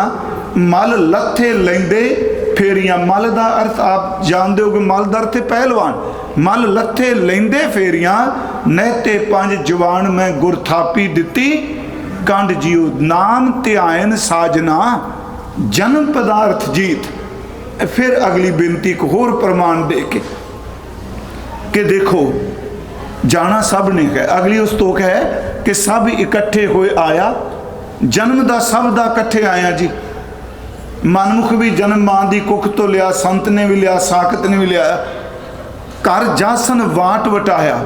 मल लथे लेंदे फेरियां। मल का अर्थ आप जानते हो कि मल का अर्थ पहलवान, मल लथे लेंदे फेरियां, नहते 5 जवान मैं गुर थापी दिती, कंड जियो नाम ध्यान साजना, जन्म पदार्थ जीत। फिर अगली बेनती को होर प्रमाण दे के देखो जाना सब ने है। अगली उस तोक है कि सब इकट्ठे होए आया, जन्म दा सब दा इकट्ठे आया जी। मनमुख भी जन्म मां दी कुख तो लिया, संत ने भी लिया, साकत ने भी लिया। घर जासन वाट वटाया,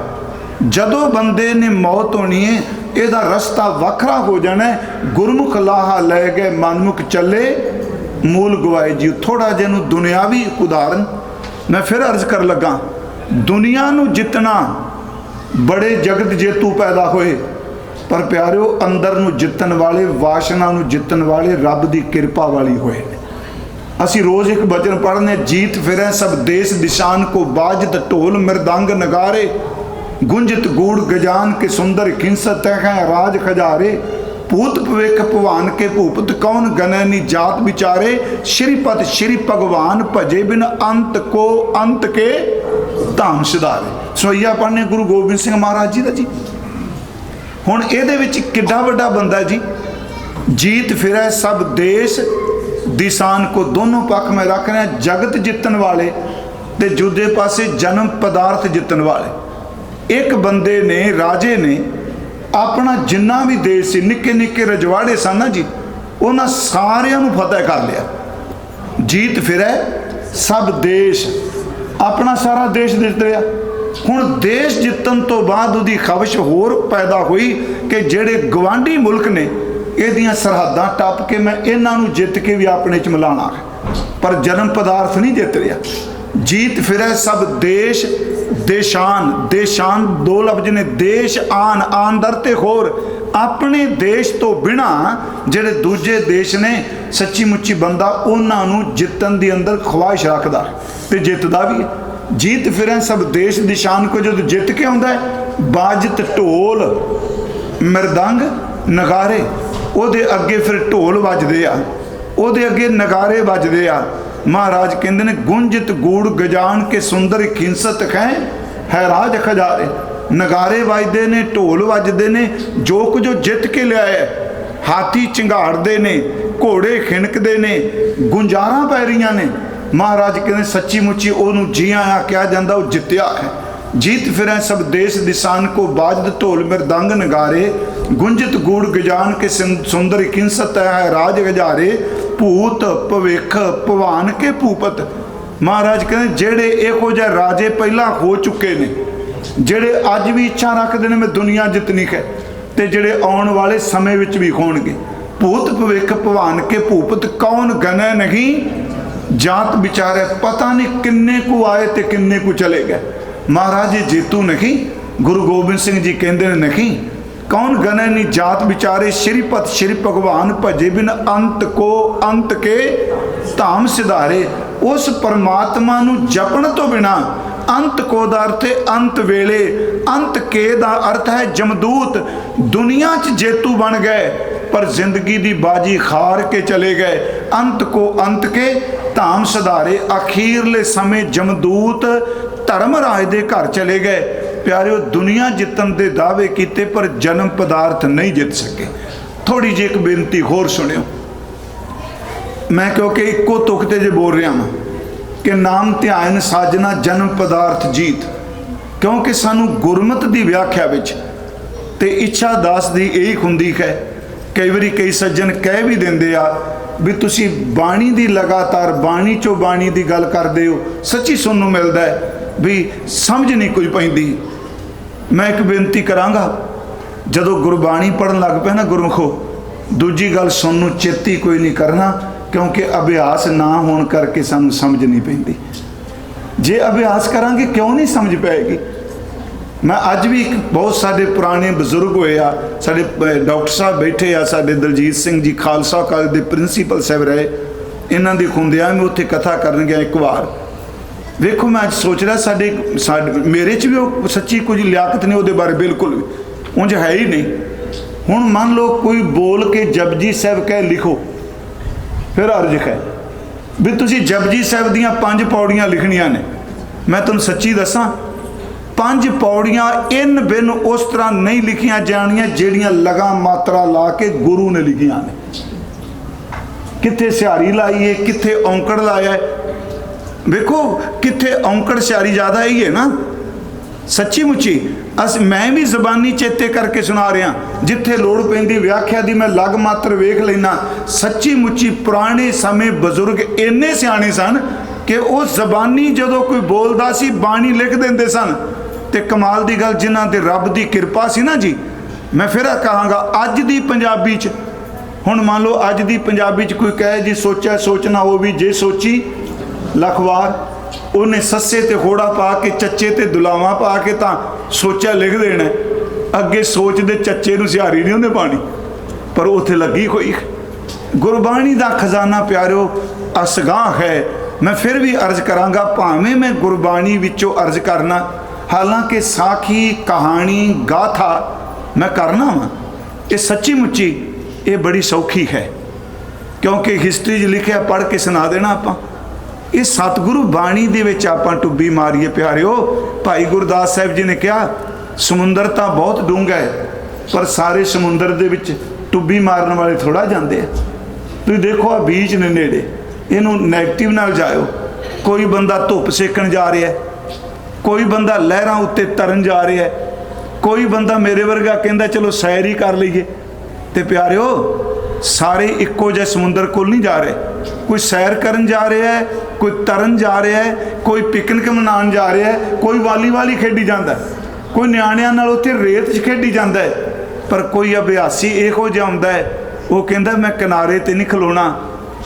जदों बंदे ने मौत होनी है ਇਹਦਾ रस्ता ਵੱਖਰਾ हो जाना है। गुरमुख लाहा लै गए मनमुख चले मूल गवाए जी। थोड़ा जिन्हों दुनियावी उदाहरण मैं फिर अर्ज कर लगा। दुनिया नूं जितना बड़े जगत जेतू पैदा होए, पर प्यारिओ अंदर नूं जितन वाले, वासना नूं जितन वाले रब दी किरपा वाली होए। असी रोज़ एक वचन पढ़ने, जीत फिरें सब देश दिशान को, बाजत ढोल मृदंग नगारे, गुंजित गूढ़ गजान के सुंदर किंसत है राज खजारे, पूत भविख भवान के भूपत कौन गनैनी जात विचारे, श्रीपत श्री भगवान भजे बिन अंत को अंत के धाम सिधारे। सोईया पढ़ने गुरु गोबिंद सिंह महाराज जी का जी। हुण इहदे विच किड्डा वड्डा बंदा जी, जीत फिरै सब देश दिशान को, दोनों पक्ष में रख रहे, जगत जितन वाले ते दूजे पासे जन्म पदार्थ जितन वाले। एक बंदे ने राजे ने अपना जिन्ना भी देश से निक्के निक्के रजवाड़े सन ना जी, उन्होंने सारिਆਂ ਨੂੰ फतेह कर लिया। जीत फिरै सब देश, अपना सारा देश जित लिया। ਹੁਣ देश जितन तो बाद ਉਹਦੀ ਖਬਸ਼ ਹੋਰ पैदा हुई कि ਜਿਹੜੇ ਗਵਾਂਢੀ मुल्क ने ਇਹਦੀਆਂ ਸਰਹੱਦਾਂ ਟੱਪ के मैं ਇਹਨਾਂ ਨੂੰ ਜਿੱਤ के भी अपने च मिलाना है, पर जन्म पदार्थ नहीं जित लिया। जीत फिरै सब देश देशान, देशान दो लफ्ज ने, देश आन, आन दर ते होर, अपने देश तो बिना ਜਿਹੜੇ ਦੂਜੇ ਦੇਸ਼ ਨੇ ਸੱਚੀ ਮੁੱਚੀ ਬੰਦਾ ਉਹਨਾਂ ਨੂੰ ਜਿੱਤਣ ਦੀ ਅੰਦਰ ਖਵਾਇਸ਼ ਰੱਖਦਾ ਤੇ ਜਿੱਤਦਾ ਵੀ ਹੈ। जीत फिरै सब देश दिशान को जो जित के आउंदा है, बाजत ढोल मृदंग नगारे, ਉਹਦੇ ਅੱਗੇ ਫਿਰ ਢੋਲ ਵੱਜਦੇ ਆ, ਉਹਦੇ ਅੱਗੇ ਨਗਾਰੇ ਵੱਜਦੇ ਆ। ਮਹਾਰਾਜ ਕਹਿੰਦੇ ਨੇ ਗੁੰਜਤ ਗੂੜ ਗਜਾਨ ਕੇ ਸੁੰਦਰ ਖਿੰਸਤ ਹੈ ਰਾਜ ਖਜਾਰੇ। ਨਗਾਰੇ ਵੱਜਦੇ ਨੇ, ਢੋਲ ਵੱਜਦੇ ਨੇ, ਜੋ ਕੁਝ ਉਹ ਜਿੱਤ ਕੇ ਲਿਆਇਆ। ਹਾਥੀ ਝੰਗਾੜਦੇ ਨੇ, ਘੋੜੇ ਖਿਣਕਦੇ ਨੇ, ਗੁੰਜਾਰਾਂ ਪੈ ਰਹੀਆਂ ਨੇ। महाराज कहते सच्ची मुच्ची ओनू जी आया क्या जाता, वो जित्या है। जीत फिरै सब देश दिसान को बाजद ढोल मृदंग नगारे, गुंजत गूड़ गजान के सुंदर किंसत है राज गजारे, भूत भविख भवान के भूपत। महाराज कहते जेड़े इहो जिहे राजे पहला हो चुके ने, जेड़े अज भी इच्छा रखते हैं मैं दुनिया जितनी है, ते जेड़े आने वाले समय विच भी होणगे। भूत भविख भवान के भूपत, कौन गने नहीं जात विचारे, पता नहीं किन्ने को आए ते किन्ने को चले गए। महाराज जी जेतू नहीं, गुरु गोबिंद सिंह जी कहते हैं नहीं, कौन गने नहीं जात विचारे, श्रीपत श्री भगवान भजे बिन अंत को अंत के धाम सिधारे। उस परमात्मा नू जपण तो बिना, अंत को दा अर्थ है अंत वेले, अंत के दा अर्थ है जमदूत। दुनिया च जेतू बन गए पर जिंदगी दी बाजी खार के चले गए। अंत को अंत के धाम सुधारे, अखीरले समय जमदूत धर्मराज दे घर चले गए। प्यारिओ दुनिया जितन दे दावे किते पर जन्म पदार्थ नहीं जित सके। थोड़ी जी एक बेनती होर सुनियो, मैं क्योंकि इक्को तुकते जे बोल रहा हाँ कि नाम ध्यान साजना जन्म पदार्थ जीत, क्योंकि सानू गुरमत की व्याख्या विच ते इच्छा दास की यही हुंदी है। कई बारी कई सज्जन कह भी देंदे आ भी तुसी बाणी दी लगातार बाणी चो बाणी दी गल करदे हो, सच्ची सुनने नूं मिलदा है भी समझ नहीं कोई पैंदी। मैं एक बेनती करांगा, जदों गुरबाणी पढ़न लग पे ना गुरमुखो, दूजी गल सुननों चेती कोई नहीं करना, क्योंकि अभ्यास ना होने करके सानूं समझ नहीं पैंदी। जे अभ्यास करांगे क्यों नहीं समझ पाएगी। मैं अज भी बहुत सारे पुराने बजुर्ग होए आ, साडे डॉक्टर साहब बैठे आ, साडे दलजीत सिंह जी खालसा कॉलेज के प्रिंसीपल साहब रहे, इन्हां दी खुंदियां मैं उत्थे कथा करन गया एक बार। वेखो मैं अज सोच रहा साडे मेरे च भी वो सच्ची कुछ लियाकत नहीं उहदे बारे, बिल्कुल भी उंज है ही नहीं। हुण मान लो कोई बोल के जपजी साहब कह लिखो, फिर अर्ज है भी तुसीं जपजी साहब दीयां 5 पौड़ियां लिखणियां ने। मैं तुहानूं सच्ची दसां 5 पौड़ियां इन बिन उस तरह नहीं लिखियां जानियां जिहड़ियां लगा मात्रा ला के गुरु ने लिखियां ने। कित्थे सिहारी लाई है, कित्थे औंकड़ लाया है। देखो कित्थे औंकड़ सिहारी ज़्यादा ही है ना, सच्ची मुच्ची। मैं भी जबानी चेते करके सुना रहा, जिथे लोड़ पैंदी व्याख्या दी मैं लग मात्र वेख लेना। सच्ची मुच्ची पुराने समय बजुर्ग इन्ने सियाणे सन कि वो जबानी जदों कोई बोलदा सी बाणी लिख देंदे सन। ते कमाल दी गल जिन्हां ते रब दी किरपा सी ना जी। मैं फिर कहांगा अज दी पंजाबी च, हुण मान लो अज दी पंजाबी च कोई कहे जी सोचा सोचना हो भी जे सोची लखवार, उन्हें सस्से ते होड़ा पा के चच्चे ते दुलावा पा के तां सोचा लिख देना। अगे सोच दे चच्चे नूं सिहारी नहीं उन्हें पानी, पर उत्थे लगी कोई। गुरबाणी दा खजाना प्यारिओ असगाह है। मैं फिर भी अर्ज करांगा, भावें मैं गुरबाणी विचों अर्ज करना, हालांकि साखी कहानी गाथा मैं करना वा, ये सच्ची मुच्ची ये बड़ी सौखी है, क्योंकि हिस्टरी लिखिया पढ़ के सुना देना आपां। ये सतगुरु बाणी दे विच आपां टुब्बी मारीए प्यारिओ। भाई गुरदास साहब जी ने कहा समुंदर तो बहुत डूंगा है, पर सारे समुंदर दे विच टुब्बी मारन वाले थोड़ा जाते हैं। तुसीं देखो आ बीच ने नेड़े, इनू नैगेटिव नाल जाओ। कोई बंदा धुप सेकण जा रहा है, कोई बंदा लहरां उत्ते तरन जा रहा है, कोई बंदा मेरे वर्गा कहता चलो सैर ही कर लीए। तो प्यारिओ सारे इक्को जिहे समुंदर कोल नहीं जा रहे, कोई सैर करन जा रहा है, कोई तरन जा रहा है, कोई पिकनिक मनाउण जा रहा है, कोई वालीबाल ही खेडी जाता है, कोई निआणिआं नाल उत्थे रेत 'च खेडी जाता है। पर कोई अभ्यासी इहो जिहा हुंदा है, वो कहता मैं किनारे ते नहीं खलोना,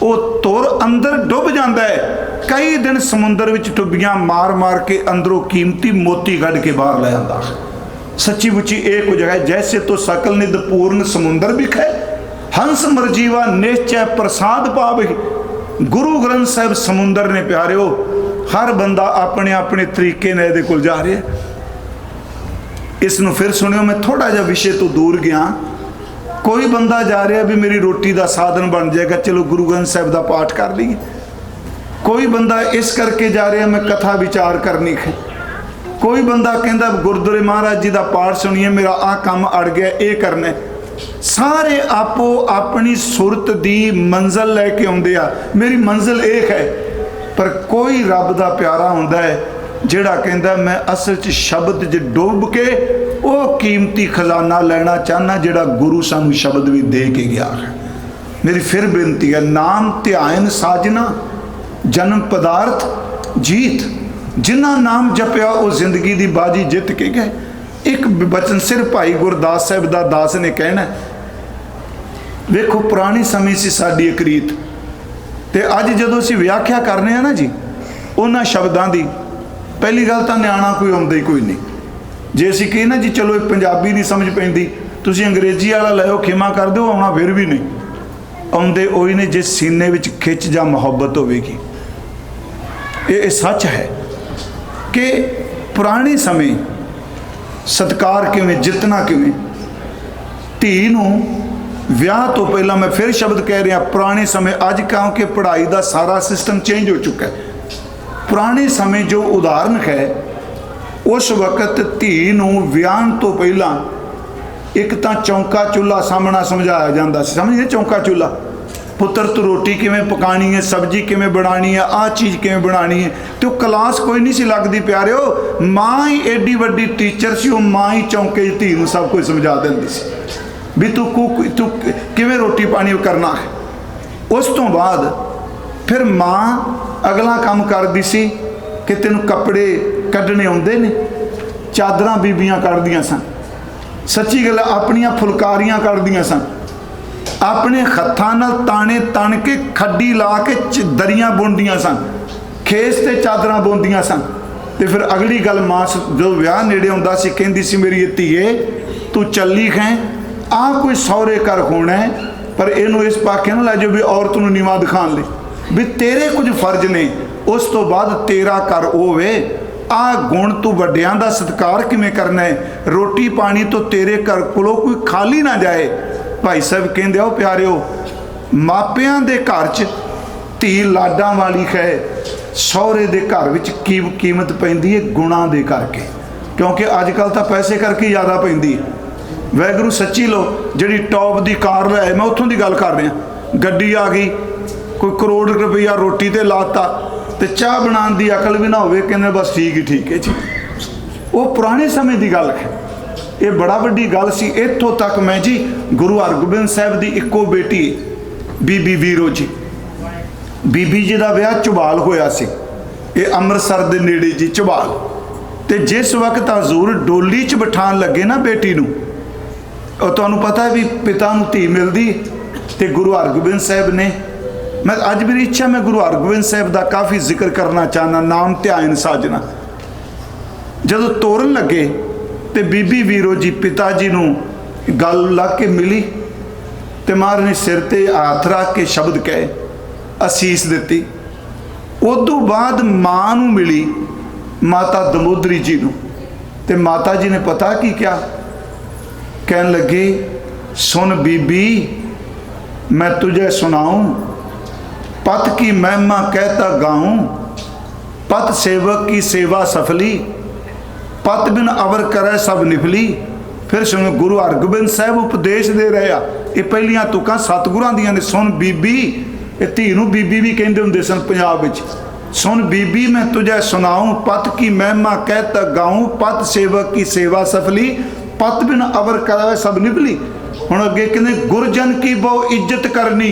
वो तुर अंदर डुब जाता है। कई दिन समुंदर विच टुब्बियां मार मार के अंदरों कीमती मोती कढ के बाहर ले आंदा। सच्ची मुच्ची ये कुछ है। जैसे तो सकल निध पूर्ण समुंदर बिखै, हंस मरजीवा निश्चय प्रसाद पावे। गुरु ग्रंथ साहिब समुंदर ने प्यारिओ, हर बंदा अपने अपने तरीके ने इहदे कोल जा रहा है। इसनूं फिर सुनियो, मैं थोड़ा जिहा विषय तो दूर गया। कोई बंदा जा रहा भी मेरी रोटी का साधन बन जाएगा, चलो गुरु ग्रंथ साहिब का पाठ कर लीए। कोई बंदा इस करके जा रहा मैं कथा विचार करनी है। कोई बंदा कहता गुरुद्वारे महाराज जी का पाठ सुनिए, मेरा आ काम अड़ गया, ये करना है। सारे आपो अपनी सुरत दी मंजिल लैके आउंदे आ, मेरी मंजिल एक है। पर कोई रब दा प्यारा हुंदा है जिहड़ा कहता मैं असल च शब्द च डुब के वो कीमती खजाना लेना चाहना जिहड़ा गुरु सानू शब्द भी दे के गया है। मेरी फिर बेनती है, नाम ध्यान साजना जन्म पदार्थ जीत। जिन्ना नाम जपिया वो जिंदगी की बाजी जित के गए। एक बचन सिर भाई गुरदास साहब दा दास ने कहना, देखो पुराने समय से साडी एक रीत, ते अज जदों असीं व्याख्या करने हैं ना जी उन्हां शब्दां दी, पहली गल तां निआणा कोई आउंदा ही कोई नहीं। जे असीं कही ना जी चलो एक पंजाबी नहीं समझ पैंदी, तुसीं अंग्रेजी वाला लैओ, खिमा कर दो, आउणा फिर भी नहीं आउंदे। ओही ने जे सीने विच खिच जां मुहब्बत होवेगी। ये सच है कि पुराने समय सत्कार किवें, जितना किवें, धी नूं विआह तो पहला, मैं फिर शब्द कह रहा, पुराने समय, अज क्योंकि पढ़ाई का सारा सिस्टम चेंज हो चुका है। पुराने समय जो उदाहरण है, उस वक्त धी नूं विआहण तो पहला एक तो चौंका चूल्हा सामना समझाया जाता, समझिए चौंका चूल्हा, पुत्र तू रोटी किवें पकानी है, सब्जी किवें बनानी है, आ चीज़ किवें बनानी है। तो क्लास कोई नहीं सी लगती प्यारिओ, माँ ही एडी वड्डी टीचर सी, माँ ही चौंके धी नूं सब कुछ समझा देंदी सी भी तू किवें रोटी पानी करना है। उस तो बाद फिर माँ अगला काम करदी सी कि तेनों कपड़े कढ़ने आउंदे ने, चादरां बीबियां कढ़दियां सन, सच्ची गल अपनियां फुलकारियां कढ़दियां सन, अपने हत्थां नाल ताने तन के खड्डी ला के दरियां बुनदियां सन, खेस ते चादरां बुनदियां सन। ते फिर अगली गल मां जो विआह नेड़े आउंदा सी कहंदी सी, मेरी धीए तू चली खैं, आ कोई सौरे घर होना है, पर इनू इस पाखे ना लै जाओ भी औरत नूं नीवां दिखाण लई, भी तेरे कुछ फर्ज ने, उस तो बाद तेरा घर होवे। आ गुण तू वड्डियां दा सत्कार किवें करना है, रोटी पानी तो तेरे घर कोलों कोई खाली ना जाए। भाई साहब कहंदे आओ प्यारिओ, मापियां दे घर च धी लाडां वाली है, सौरे दे घर विच कीमत पैंदी है गुणां दे करके, क्योंकि अजकल तो पैसे करके ज़्यादा पैंदी है। वैगुरू सच्ची लो, जिहड़ी टॉप दी कार लै, मैं उत्थों दी गल कर रहा, गड्डी आ गई, कोई करोड़ रुपया रोटी ते लाता, ते चाह बनाने की अकल भी ना होवे, कहने बस ठीक है जी। वो पुराने समय की गल है, ये बड़ा वड्डी गल सी। इत्थों तक मैं जी गुरु हरगोबिंद साहब की इक्को बेटी बीबी वीरो जी, बीबी जी का विआह ਝਬਾਲ होया सी, ये अमृतसर के नेड़े जी ਝਬਾਲ। तो जिस वक्त हजूर डोली च बिठान लगे ना बेटी नूं, और तुहानूं पता है भी पिता नूं धी मिलदी, ते गुरु हरगोबिंद साहब ने, मैं अज मेरी इच्छा मैं गुरु हरगोबिंद साहब का काफ़ी जिक्र करना चाहना, नाम ध्यान साजना। जदों तोरन लगे तो बीबी वीरो जी पिता जी नूं गल लग के मिली, तो महाराज ने सिर ते हाथ रख के शब्द कहे, असीस दिती। उदों बाद मां नूं मिली, माता दमोदरी जी नूं, ते माता जी ने पता की क्या कहन लगे, सुन बीबी मैं तुझे सुनाऊं, पत की महिमा कहता गाऊं, पत सेवक की सेवा सफली, पत बिन अवर करे सब निफली। फिर सुनो, गुरु हरगोबिंद साहब उपदेश दे रहे आ, ये पहलियां तुकां सतगुरां दियां ने। सुन बीबी, ये धी नूं बीबी भी कहंदे हुंदे सन पंजाब विच, सुन बीबी मैं तुझे सुनाऊं पत की महिमा कहता गाऊं पत सेवक की सेवा सफली पत बिन अवर करावे सब निभली। हुण अगे कहंदे गुरजन की बहु इज्जत करनी।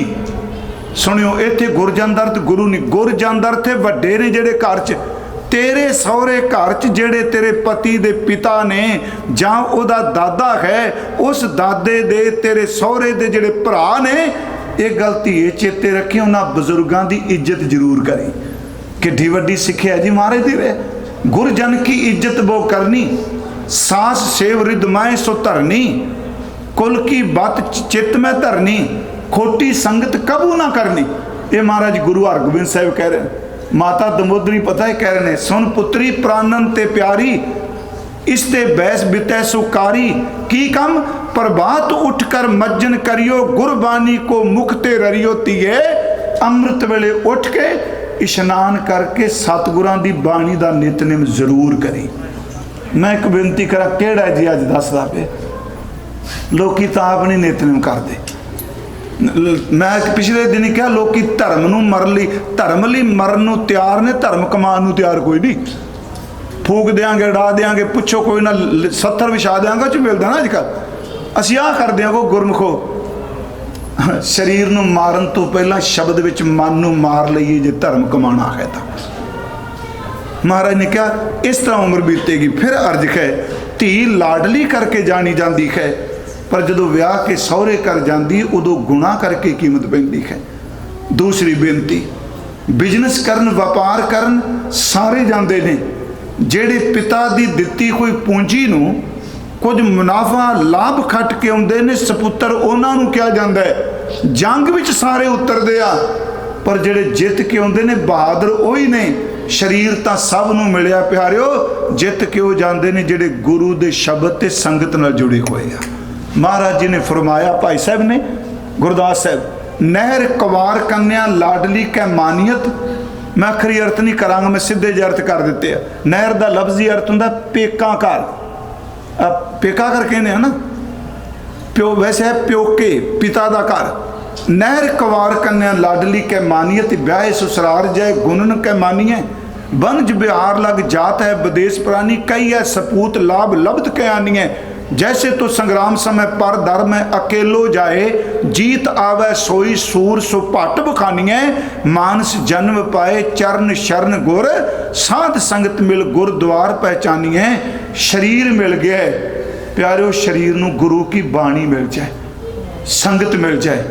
सुनियो इत्थे गुरजन दा अर्थ गुरु नहीं, गुरजन दा अर्थ वड्डे ने जिहड़े घर च तेरे सहुरे घर च जिहड़े तेरे पति दे पिता ने जां ओहदा दादा है उस दादे दे तेरे सहुरे दे जिहड़े भरा ने ये गलती है चेते रखी उन्हां बजुर्गां दी इज्जत जरूर करी। किड्डी वड्डी सिक्ख्या जी महाराज दी वे। गुरजन की इज्जत वो करनी सास सेव रिद माए सो धरनी कुल की बात चित में धरनी खोटी संगत कबू ना करनी। ये महाराज गुरु हरगोबिंद साहब कह रहे हैं। माता दमोदरी पता है कह रहे हैं सुन पुत्री प्राणन ते प्यारी इसते बैस बितै सुकारी की कम प्रभात उठ कर मज्जन करियो गुरबानी को मुख ते ररियो तिए अमृत वेले उठ के इशनान करके सतगुरां दी बाणी दा नितनेम जरूर करी। मैं एक बेनती करा केड़ा जी अज दसदा पे लोकी तां आप नहीं नितनेम करते। मैं पिछले दिन कहा लोकी धर्म नूं मरन लई मरन नूं तैयार ने धर्म कमान नूं तैयार कोई नहीं। फूक देंगे उड़ा देंगे पुछो कोई ना 70 विछा देंगे च मिलता ना अजकल असीं आ कर देंगे गुरमुखो शरीर नूं मारन तो पहला शब्द विच मन नूं मार लईए जे धर्म कमाना है तो। महाराज ने कहा इस तरह उम्र बीतेगी। फिर अर्ज है धी लाडली करके जानी जाती है पर जो विआह के सहुरे कर जाती उदों गुणा करके कीमत पैंदी है। दूसरी बेनती बिजनेस करन व्यापार करन सारे जाते ने ਜਿਹੜੇ पिता की दिती कोई पूंजी नूं कुछ मुनाफा लाभ खट के आउंदे ने सपुत्र उन्हां नूं किहा जांदा है। जंग विच सारे उतरदे आ पर जिहड़े जित के आउंदे ने बहादुर ओही ने। शरीर तां सब नूं मिलिया प्यारिओ जित के हो जांदे ने जिहड़े गुरु दे शब्द ते संगत नाल जुड़े होए आ। महाराज जी ने फरमाया भाई साहब ने गुरदास साहब नहर कवार कन्या लाडली कै मानियत। मैं अखरी अर्थ नहीं करांगा मैं सीधे जे अर्थ कर दिते हैं। नहर का लफ्जी अर्थ हुंदा पेका घर पेका घर कहने हैं ना प्यो वैसे है प्योके पिता का घर। नहर कवार कन्या लाडली कै मानियत ब्याह ससुरार जय गुणन कै मानिए बनज बिहार लग जात है विदेश प्राणी कई है सपूत लाभ लब्ध कै आनिए जैसे तो संग्राम समय पर दर में अकेलो जाए जीत आवे सोई सूर सो पट बखानिए मानस जन्म पाए चरण शरण गुर साध संगत मिल गुरद्वार पहचानिए। शरीर मिल गया प्यारिओ शरीर नूं गुरु की बाणी मिल जाए संगत मिल जाए।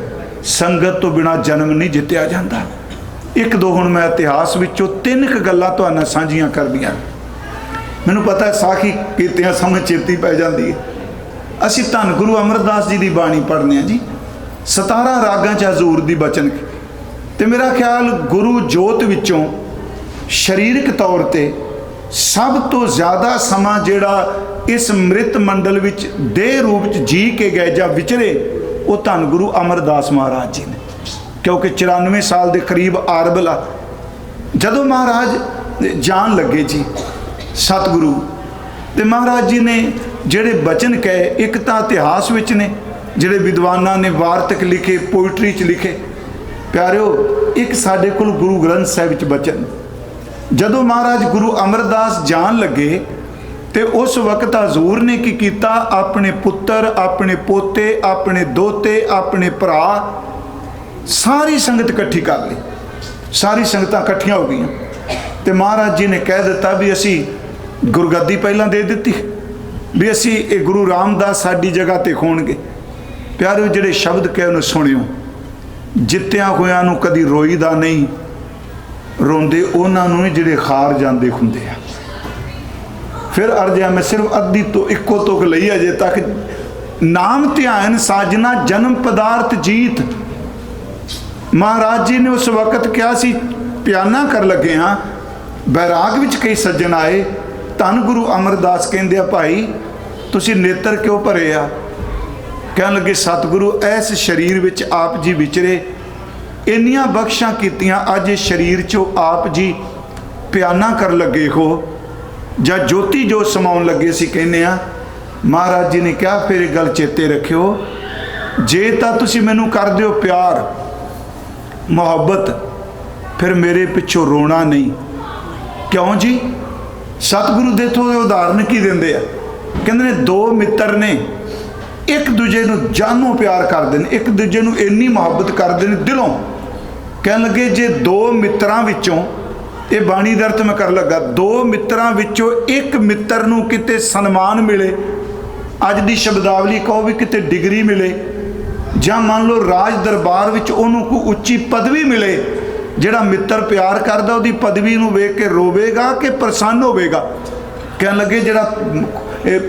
संगत तो बिना जन्म नहीं जित्या जाता। एक दो हुण मैं इतिहास विचों 3 गल्लां तुहाडे नाल साझीआं करदीआं। मैनूं पता है साखी कीतिआं समझ चेती पै जाती है। असी धन गुरु अमरदास जी की बाणी पढ़ने जी 17 रागां च हजूर दी बचन ते मेरा ख्याल गुरु जोत विचों शरीरक तौर ते सब तो ज़्यादा समा जिहड़ा इस मृत मंडल विच देह रूप च जी के गए जां विचरे वो धन गुरु अमरदास महाराज जी ने क्योंकि 94 साल के करीब आरबला जदों महाराज जान लगे जी सतगुरु ते महाराज जी ने ਜਿਹੜੇ बचन कहे एक तो इतिहास विच ने ਜਿਹੜੇ विद्वाना ने वार्तक लिखे पोइट्री च लिखे प्यारिओ एक साडे कोल गुरु ग्रंथ साहिब च बचन जदों महाराज गुरु अमरदास जान लगे तो उस वक्त हजूर ने की कीता अपने पुत्र अपने पोते अपने दोते अपने भरा सारी संगत इकट्ठी कर ली। सारी संगतां इकट्ठियां हो गई तो महाराज जी ने कह दिता भी असी गुरगद्दी पहला दे दी भी असी ये गुरु रामदास साडी जगह ते खोणगे। प्यारे जिहड़े शब्द कहे उन्हें सुनियो जित्तिया होयां नूं कदी रोईदा नहीं रोंदे उन्हां नूं जिहड़े हार जांदे हुंदे आ। फिर अर्ज मैं सिर्फ अद्धी तो इक्को तुक लई अजे तक नाम ध्यान साजना जन्म पदार्थ जीत। महाराज जी ने उस वक्त क्या सी प्याना कर लगे हाँ बैराग विच कई सज्जन आए धन गुरु अमरदास कहंदे आ भाई तुसी नेत्र क्यों भरे आ। कहन लगे सतगुरु इस शरीर विच आप जी विचरे इन्नियां बख्शां कीतियां अज इस शरीर चो आप जी प्याना कर लगे हो जां ज्योति जो समाउण लगे सी कहने आ। महाराज जी ने कहा फिर एक गल चेते रखियो जे तां तुसी मैनूं कर दिओ प्यार मुहब्बत फिर मेरे पिछों रोना नहीं। क्यों जी? सतगुरु दे तो उदाहरण की देंदे आ, कहंदे ने दो मित्र ने एक दूजे नूं जानों प्यार करते हैं, एक दूजे नूं इन्नी मुहब्बत करते हैं दिलों। कहन लगे जे दो मित्रां विचों, ये बाणी दा अर्थ मैं कर लगा, दो मित्रां विचों एक मित्र नूं किते सन्मान मिले, अज दी शब्दावली कहो भी किते डिग्री मिले, जां मान लो राज दरबार विच उहनूं कोई उच्ची पदवी मिले, जिहड़ा मित्र प्यार करदा उहदी पदवी नूं वेख के रोवेगा कि प्रसन्न होवेगा? कहन लगे जिहड़ा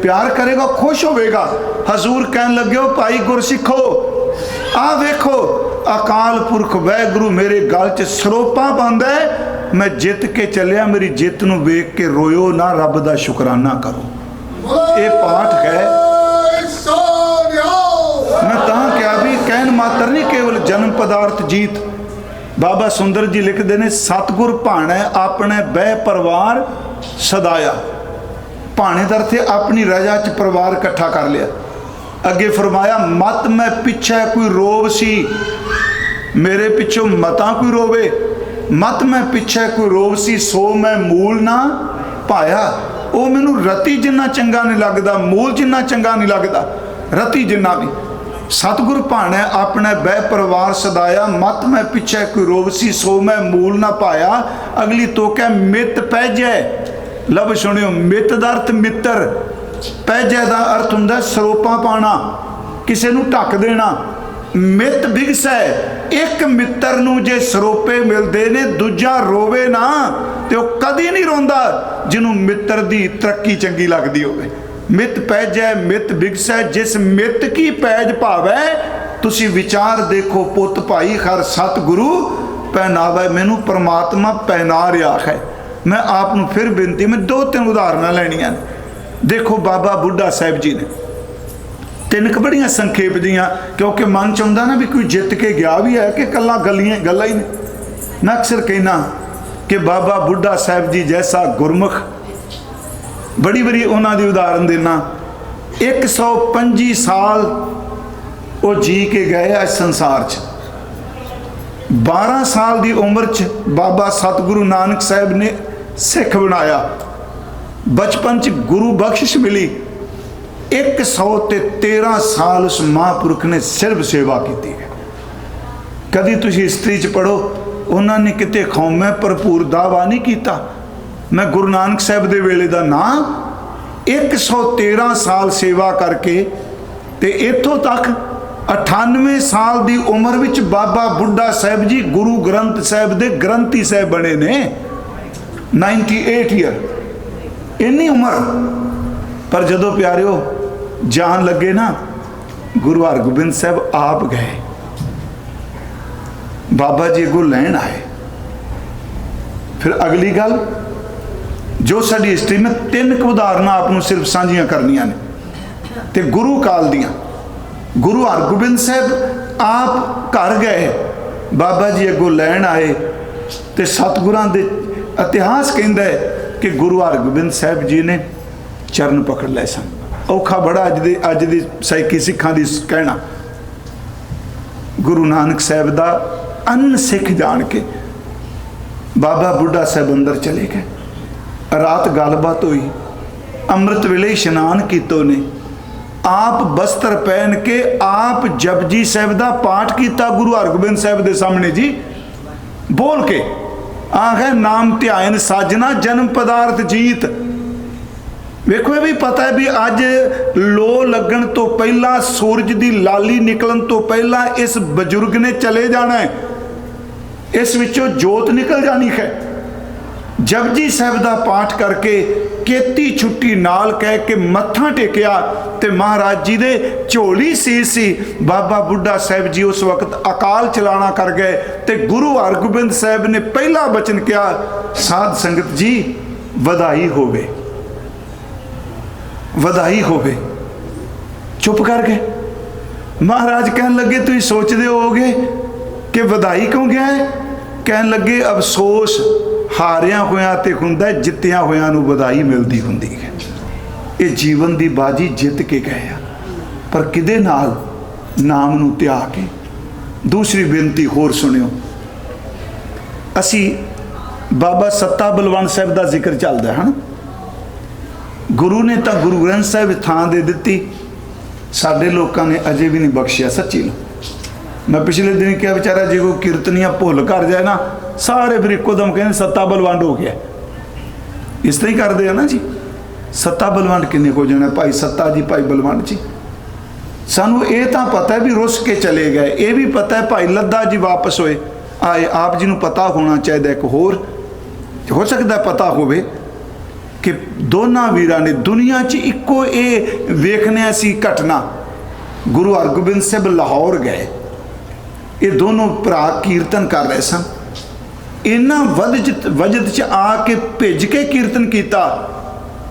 प्यार करेगा खुश होवेगा। हजूर कहन लगे हो भाई गुरसिखो, आ वेखो अकाल पुरख वैगुरु मेरे गल च सरोपा पांदा है, मैं जित के चलिया, मेरी जित नूं वेख के रोयो ना, रब दा शुकराना करो। ये पाठ है। मैं तां क्या भी कहन मात्र नहीं, केवल जन्म पदार्थ जीत। बाबा सुंदर जी लिखते हैं, सतगुर भाणै अपने बह परिवार सदाया। भाणे दा अर्थ अपनी रजा च परिवार इकट्ठा कर लिया। अगे फरमाया मत मैं पिछे कोई रोव सी, मेरे पिछों मता कोई रोवे, मत मैं पिछे कोई रोव सी, सो मैं मूल ना पाया। वो मैनू रति जिन्ना चंगा नहीं लगता, मूल जिन्ना चंगा नहीं लगता, रति जिन्ना भी। सतगुर भाणै अपने बह परिवार सदाया, मत मैं पिछे कोई रोव सी, सो मैं मूल ना पाया। अगली तो क्या मित पैजै, लब सुनियो, मित दा अर्थ मित्र, पैजै दा अर्थ हुंदा सरोपा पाना, किसी नूं ढक देना। मित बिगसै, एक मित्र नूं जे सरोपे मिलते ने, दूजा रोवे ना ते वो कदी नहीं रोंदा जिन्हों मित्र दी तरक्की चंगी लगती होवे। मित पैजै मित बिगसै, जिस मित की पैज भावै। तुसी विचार देखो पुत भाई, हर सतगुरु पहनावे। मैनू परमात्मा पहना रहा है। मैं आपनू फिर बेनती, मैं दो तीन उदाहरण लैनियां। देखो बाबा बुढ़ा साहब जी ने तीन क बड़ियां संखेप दियां, क्योंकि मन च आउंदा ना भी कोई जित के गया भी है कि कल्ला गल्लां ही ने। मैं अक्सर कहना कि बाबा बुढ़ा साहब जी जैसा गुरमुख, बड़ी बड़ी उन्होंने उदाहरण देना। 125 साल वो जी के गए इस संसार च। 12 साल की उम्र च बाबा सतगुरु नानक साहब ने सिख बनाया। बचपन च गुरु बख्शिश मिली। 113 साल उस महापुरुख ने सिर्फ सेवा की है। कभी तुसी हिस्ट्री च पढ़ो, उन्होंने किते कौमे भरपूर दावा नहीं किया। मैं गुरु नानक साहब के वेले का ना 113 साल सेवा करके ते इत्थों तक 98 साल की उम्र विच बाबा बुढ़ा साहब जी गुरु ग्रंथ साहब के ग्रंथी साहब बने ने। 98 ईयर इन्नी उम्र। पर जदों प्यारिओ जान लगे ना, गुरु हरगोबिंद साहब आप गए, बाबा जी अगों लैन आए। फिर अगली गल जो साडी हिस्ट्री में तीन उदाहरण आपनूं सिर्फ साझियां करनियां ने ते गुरु काल दियां। गुरु हरगोबिंद साहब आप घर गए, बाबा जी अगों लैन आए ते सतगुरां दे इतिहास कहंदा है कि गुरु हरगोबिंद साहब जी ने चरण पकड़ लए सन। औखा बड़ा अज दी सैकी सिखां दी कहना। गुरु नानक साहब दा अन सिख जान के बाबा बुढ़ा साहब अंदर चले गए। रात गलबात हुई, अमृत वेले इशनान कीतो ने, आप बस्तर पहन के आप जपजी साहब का पाठ किया गुरु हरगोबिंद साहब के सामने जी, बोल के आखे नाम ध्यान साजना जन्म पदार्थ जीत। वेखो भी पता है भी अज लो लगन तो पहला, सूरज की लाली निकलन तो पहला इस बजुर्ग ने चले जाना है, इस विचों जोत निकल जानी है। जपजी साहब का पाठ करके केती छुट्टी नाल कह के मत्था टेकिया ते महाराज जी दे झोली सी बाबा बुढ़ा साहब जी उस वक्त अकाल चलाना कर गए। ते गुरु हरगोबिंद साहब ने पहला बचन किया, साध संगत जी वधाई होवे, वधाई होवे। चुप कर गए। महाराज कहन लगे तुम सोचते होगे कि वधाई क्यों गया है? कहन लगे अफसोस हारिया होया ते हुंदा, जित्तिया होया नूं वधाई मिलती हुंदी है। ये जीवन की बाजी जित के गए आ, पर किदे नाल? नाम नूं त्याग के। दूसरी बेनती होर सुनियो, ਅਸੀਂ ਬਾਬਾ ਸੱਤਾ ਬਲਵੰਤ ਸਾਹਿਬ ਦਾ ਜ਼ਿਕਰ ਚੱਲਦਾ ਹਨ। ਗੁਰੂ ਨੇ ਤਾਂ ਗੁਰੂ ਗ੍ਰੰਥ ਸਾਹਿਬ ਥਾਂ ਦੇ ਦਿੱਤੀ, ਸਾਡੇ ਲੋਕਾਂ ਨੇ ਅਜੇ ਵੀ ਨਹੀਂ ਬਖਸ਼ਿਆ। ਸੱਚੀ ਲੋ, ਮੈਂ ਪਿਛਲੇ ਦਿਨ ਕਿਹਾ ਵਿਚਾਰਾ ਜੇ ਕੋਈ ਕੀਰਤਨੀਆ ਭੁੱਲ ਕਰ ਜਾਏ ਨਾ, ਸਾਰੇ ਫਿਰ ਇੱਕੋ ਦਮ ਕਹਿੰਦੇ ਸੱਤਾ ਬਲਵੰਡ ਹੋ ਗਿਆ। ਇਸ ਤਰ੍ਹਾਂ ਹੀ ਕਰਦੇ ਆ ਨਾ ਜੀ। ਸੱਤਾ ਬਲਵੰਡ ਕਿੰਨੇ ਹੋ ਜਾਣਾ? ਭਾਈ ਸੱਤਾ ਜੀ, ਭਾਈ ਬਲਵੰਡ ਜੀ। ਸਾਨੂੰ ਇਹ ਤਾਂ ਪਤਾ ਹੈ ਵੀ ਰੁੱਸ ਕੇ ਚਲੇ ਗਏ, ਇਹ ਵੀ ਪਤਾ ਹੈ ਭਾਈ ਲੱਦਾ ਜੀ ਵਾਪਸ ਹੋਏ ਆਏ। ਆਪ ਜੀ ਨੂੰ ਪਤਾ ਹੋਣਾ ਚਾਹੀਦਾ, ਇੱਕ ਹੋਰ ਹੋ ਸਕਦਾ ਪਤਾ ਹੋਵੇ ਕਿ ਦੋਨਾਂ ਵੀਰਾਂ ਨੇ ਦੁਨੀਆ 'ਚ ਇੱਕੋ ਇਹ ਵੇਖਨੇ ਅਸੀਂ ਘਟਨਾ। ਗੁਰੂ ਹਰਗੋਬਿੰਦ ਸਾਹਿਬ ਲਾਹੌਰ ਗਏ, ਇਹ ਦੋਨੋਂ ਭਰਾ ਕੀਰਤਨ ਕਰ ਰਹੇ ਸਨ। ਇਹਨਾਂ ਵਜਦ 'ਚ ਆ ਕੇ ਭਿੱਜ ਕੇ ਕੀਰਤਨ ਕੀਤਾ,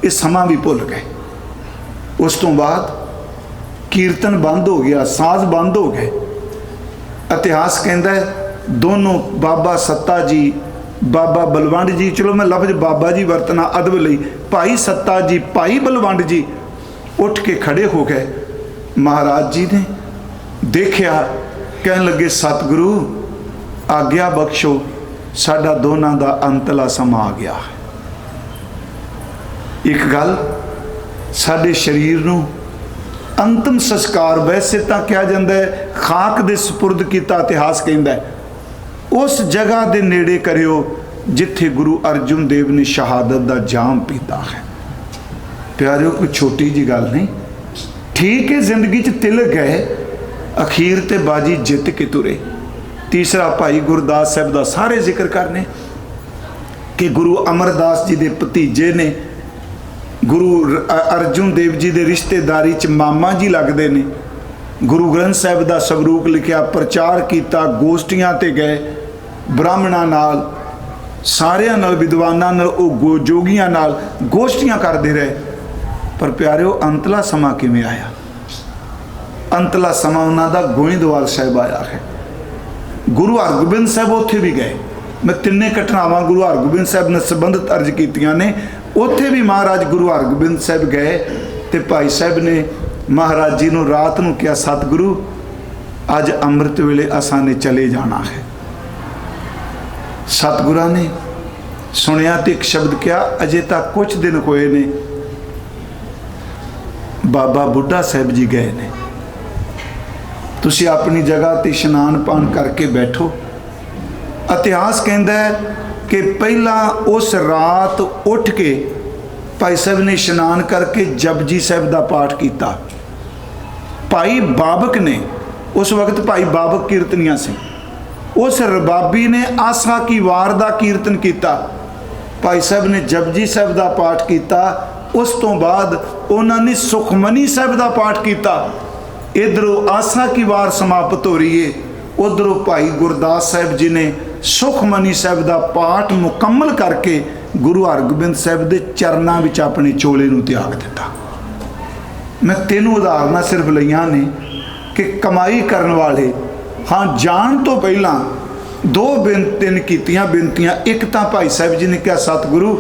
ਇਹ ਸਮਾਂ ਵੀ ਭੁੱਲ ਗਏ। ਉਸ ਤੋਂ ਬਾਅਦ ਕੀਰਤਨ ਬੰਦ ਹੋ ਗਿਆ, ਸਾਜ਼ ਬੰਦ ਹੋ ਗਏ। ਇਤਿਹਾਸ ਕਹਿੰਦਾ ਹੈ ਦੋਨੋਂ ਬਾਬਾ ਸੱਤਾ ਜੀ, ਬਾਬਾ ਬਲਵੰਡ ਜੀ, ਚਲੋ ਮੈਂ ਲਫ਼ਜ਼ ਬਾਬਾ ਜੀ ਵਰਤਣਾ ਅਦਬ ਲਈ, ਭਾਈ ਸੱਤਾ ਜੀ, ਭਾਈ ਬਲਵੰਡ ਜੀ ਉੱਠ ਕੇ ਖੜੇ ਹੋ ਗਏ। ਮਹਾਰਾਜ ਜੀ ਨੇ ਦੇਖਿਆ, ਕਹਿਣ ਲੱਗੇ ਸਤਿਗੁਰੂ ਆਗਿਆ ਬਖਸ਼ੋ, ਸਾਡਾ ਦੋਨਾਂ ਦਾ ਅੰਤਲਾ ਸਮਾਂ ਆ ਗਿਆ। ਇੱਕ ਗੱਲ, ਸਾਡੇ ਸਰੀਰ ਨੂੰ ਅੰਤਮ ਸੰਸਕਾਰ ਵੈਸੇ ਤਾਂ ਕਿਹਾ ਜਾਂਦਾ ਹੈ ਖਾਕ ਦੇ ਸਪੁਰਦ ਕੀਤਾ। ਇਤਿਹਾਸ ਕਹਿੰਦਾ ਹੈ ਉਸ ਜਗ੍ਹਾ ਦੇ ਨੇੜੇ ਕਰਿਓ ਜਿੱਥੇ ਗੁਰੂ ਅਰਜਨ ਦੇਵ ਨੇ ਸ਼ਹਾਦਤ ਦਾ ਜਾਮ ਪੀਤਾ ਹੈ। ਪਿਆਰਿਓ, ਕੋਈ ਛੋਟੀ ਜੀ ਗੱਲ ਨਹੀਂ। ਠੀਕ ਹੈ, ਜ਼ਿੰਦਗੀ 'ਚ ਤਿਲਕ ਗਏ, ਅਖੀਰ ਤੇ ਬਾਜੀ ਜਿੱਤ ਕੇ ਤੁਰੇ। ਤੀਸਰਾ, ਭਾਈ ਗੁਰਦਾਸ ਸਾਹਿਬ ਦਾ ਸਾਰੇ ਜ਼ਿਕਰ ਕਰਨੇ ਕਿ ਗੁਰੂ ਅਮਰਦਾਸ ਜੀ ਦੇ ਭਤੀਜੇ ਨੇ, ਗੁਰੂ ਅਰਜਨ ਦੇਵ ਜੀ ਦੇ ਰਿਸ਼ਤੇਦਾਰੀ 'ਚ ਮਾਮਾ ਜੀ ਲੱਗਦੇ ਨੇ। ਗੁਰੂ ਗ੍ਰੰਥ ਸਾਹਿਬ ਦਾ ਸਵਰੂਪ ਲਿਖਿਆ, ਪ੍ਰਚਾਰ ਕੀਤਾ, ਗੋਸ਼ਟੀਆਂ ਤੇ ਗਏ, ਬ੍ਰਾਹਮਣਾਂ ਨਾਲ, ਸਾਰਿਆਂ ਨਾਲ, ਵਿਦਵਾਨਾਂ ਨਾਲ, ਉਹ ਜੋਗੀਆਂ ਨਾਲ ਗੋਸ਼ਟੀਆਂ ਕਰਦੇ ਰਹੇ। ਪਰ ਪਿਆਰਿਓ, ਅੰਤਲਾ ਸਮਾਂ ਕਿਵੇਂ ਆਇਆ? ਅੰਤਲਾ ਸਮਾਂ ਉਹਨਾਂ ਦਾ ਗੋਇੰਦਵਾਲ ਸਾਹਿਬ ਆਇਆ ਹੈ। ਗੁਰੂ ਹਰਗੋਬਿੰਦ ਸਾਹਿਬ ਉੱਥੇ ਵੀ ਗਏ। ਮੈਂ ਤਿੰਨੇ ਘਟਨਾਵਾਂ ਗੁਰੂ ਹਰਗੋਬਿੰਦ ਸਾਹਿਬ ਨਾਲ ਸੰਬੰਧਿਤ ਅਰਜ਼ ਕੀਤੀਆਂ ਨੇ। ਉੱਥੇ ਵੀ ਮਹਾਰਾਜ ਗੁਰੂ ਹਰਗੋਬਿੰਦ ਸਾਹਿਬ ਗਏ ਤੇ ਭਾਈ ਸਾਹਿਬ ਨੇ ਮਹਾਰਾਜ ਜੀ ਨੂੰ ਰਾਤ ਨੂੰ ਕਿਹਾ, ਸਤਿਗੁਰੂ ਅੱਜ ਅੰਮ੍ਰਿਤ ਵੇਲੇ ਅਸਾਂ ਨੇ ਚਲੇ ਜਾਣਾ ਹੈ। ਸਤਿਗੁਰਾਂ ਨੇ ਸੁਣਿਆ ਤੇ ਇੱਕ ਸ਼ਬਦ ਕਿਹਾ, ਅਜੇ ਤੱਕ ਕੁਝ ਦਿਨ ਹੋਏ ਨੇ, ਬਾਬਾ ਬੁੱਢਾ ਸਾਹਿਬ ਜੀ ਗਏ ਨੇ, ਤੁਸੀਂ ਆਪਣੀ ਜਗ੍ਹਾ ਤੇ ਇਸ਼ਨਾਨ ਪਾਨ ਕਰਕੇ ਬੈਠੋ। ਇਤਿਹਾਸ ਕਹਿੰਦਾ ਹੈ ਕਿ ਪਹਿਲਾਂ ਉਸ ਰਾਤ ਉੱਠ ਕੇ ਭਾਈ ਸਾਹਿਬ ਨੇ ਇਸ਼ਨਾਨ ਕਰਕੇ ਜਪਜੀ ਸਾਹਿਬ ਦਾ ਪਾਠ ਕੀਤਾ। ਭਾਈ ਬਾਬਕ ਨੇ, ਉਸ ਵਕਤ ਭਾਈ ਬਾਬਕ ਕੀਰਤਨੀਆ ਸੀ, ਉਸ ਰਬਾਬੀ ਨੇ ਆਸਾ ਕੀ ਵਾਰ ਦਾ ਕੀਰਤਨ ਕੀਤਾ। ਭਾਈ ਸਾਹਿਬ ਨੇ ਜਪਜੀ ਸਾਹਿਬ ਦਾ ਪਾਠ ਕੀਤਾ। ਉਸ ਤੋਂ ਬਾਅਦ ਉਹਨਾਂ ਨੇ ਸੁਖਮਨੀ ਸਾਹਿਬ ਦਾ ਪਾਠ ਕੀਤਾ। ਇਧਰੋਂ ਆਸਾ ਕੀ ਵਾਰ ਸਮਾਪਤ ਹੋ ਰਹੀ ਹੈ, ਉਧਰੋਂ ਭਾਈ ਗੁਰਦਾਸ ਸਾਹਿਬ ਜੀ ਨੇ ਸੁਖਮਨੀ ਸਾਹਿਬ ਦਾ ਪਾਠ ਮੁਕੰਮਲ ਕਰਕੇ ਗੁਰੂ ਹਰਗੋਬਿੰਦ ਸਾਹਿਬ ਦੇ ਚਰਨਾਂ ਵਿੱਚ ਆਪਣੇ ਚੋਲੇ ਨੂੰ ਤਿਆਗ ਦਿੱਤਾ। ਮੈਂ 3 ਉਦਾਹਰਨਾਂ ਸਿਰਫ ਲਈਆਂ ਨੇ ਕਿ ਕਮਾਈ ਕਰਨ ਵਾਲੇ, ਹਾਂ, ਜਾਣ ਤੋਂ ਪਹਿਲਾਂ 2 3 ਕੀਤੀਆਂ ਬੇਨਤੀਆਂ। ਇੱਕ ਤਾਂ ਭਾਈ ਸਾਹਿਬ ਜੀ ਨੇ ਕਿਹਾ, ਸਤਿਗੁਰੂ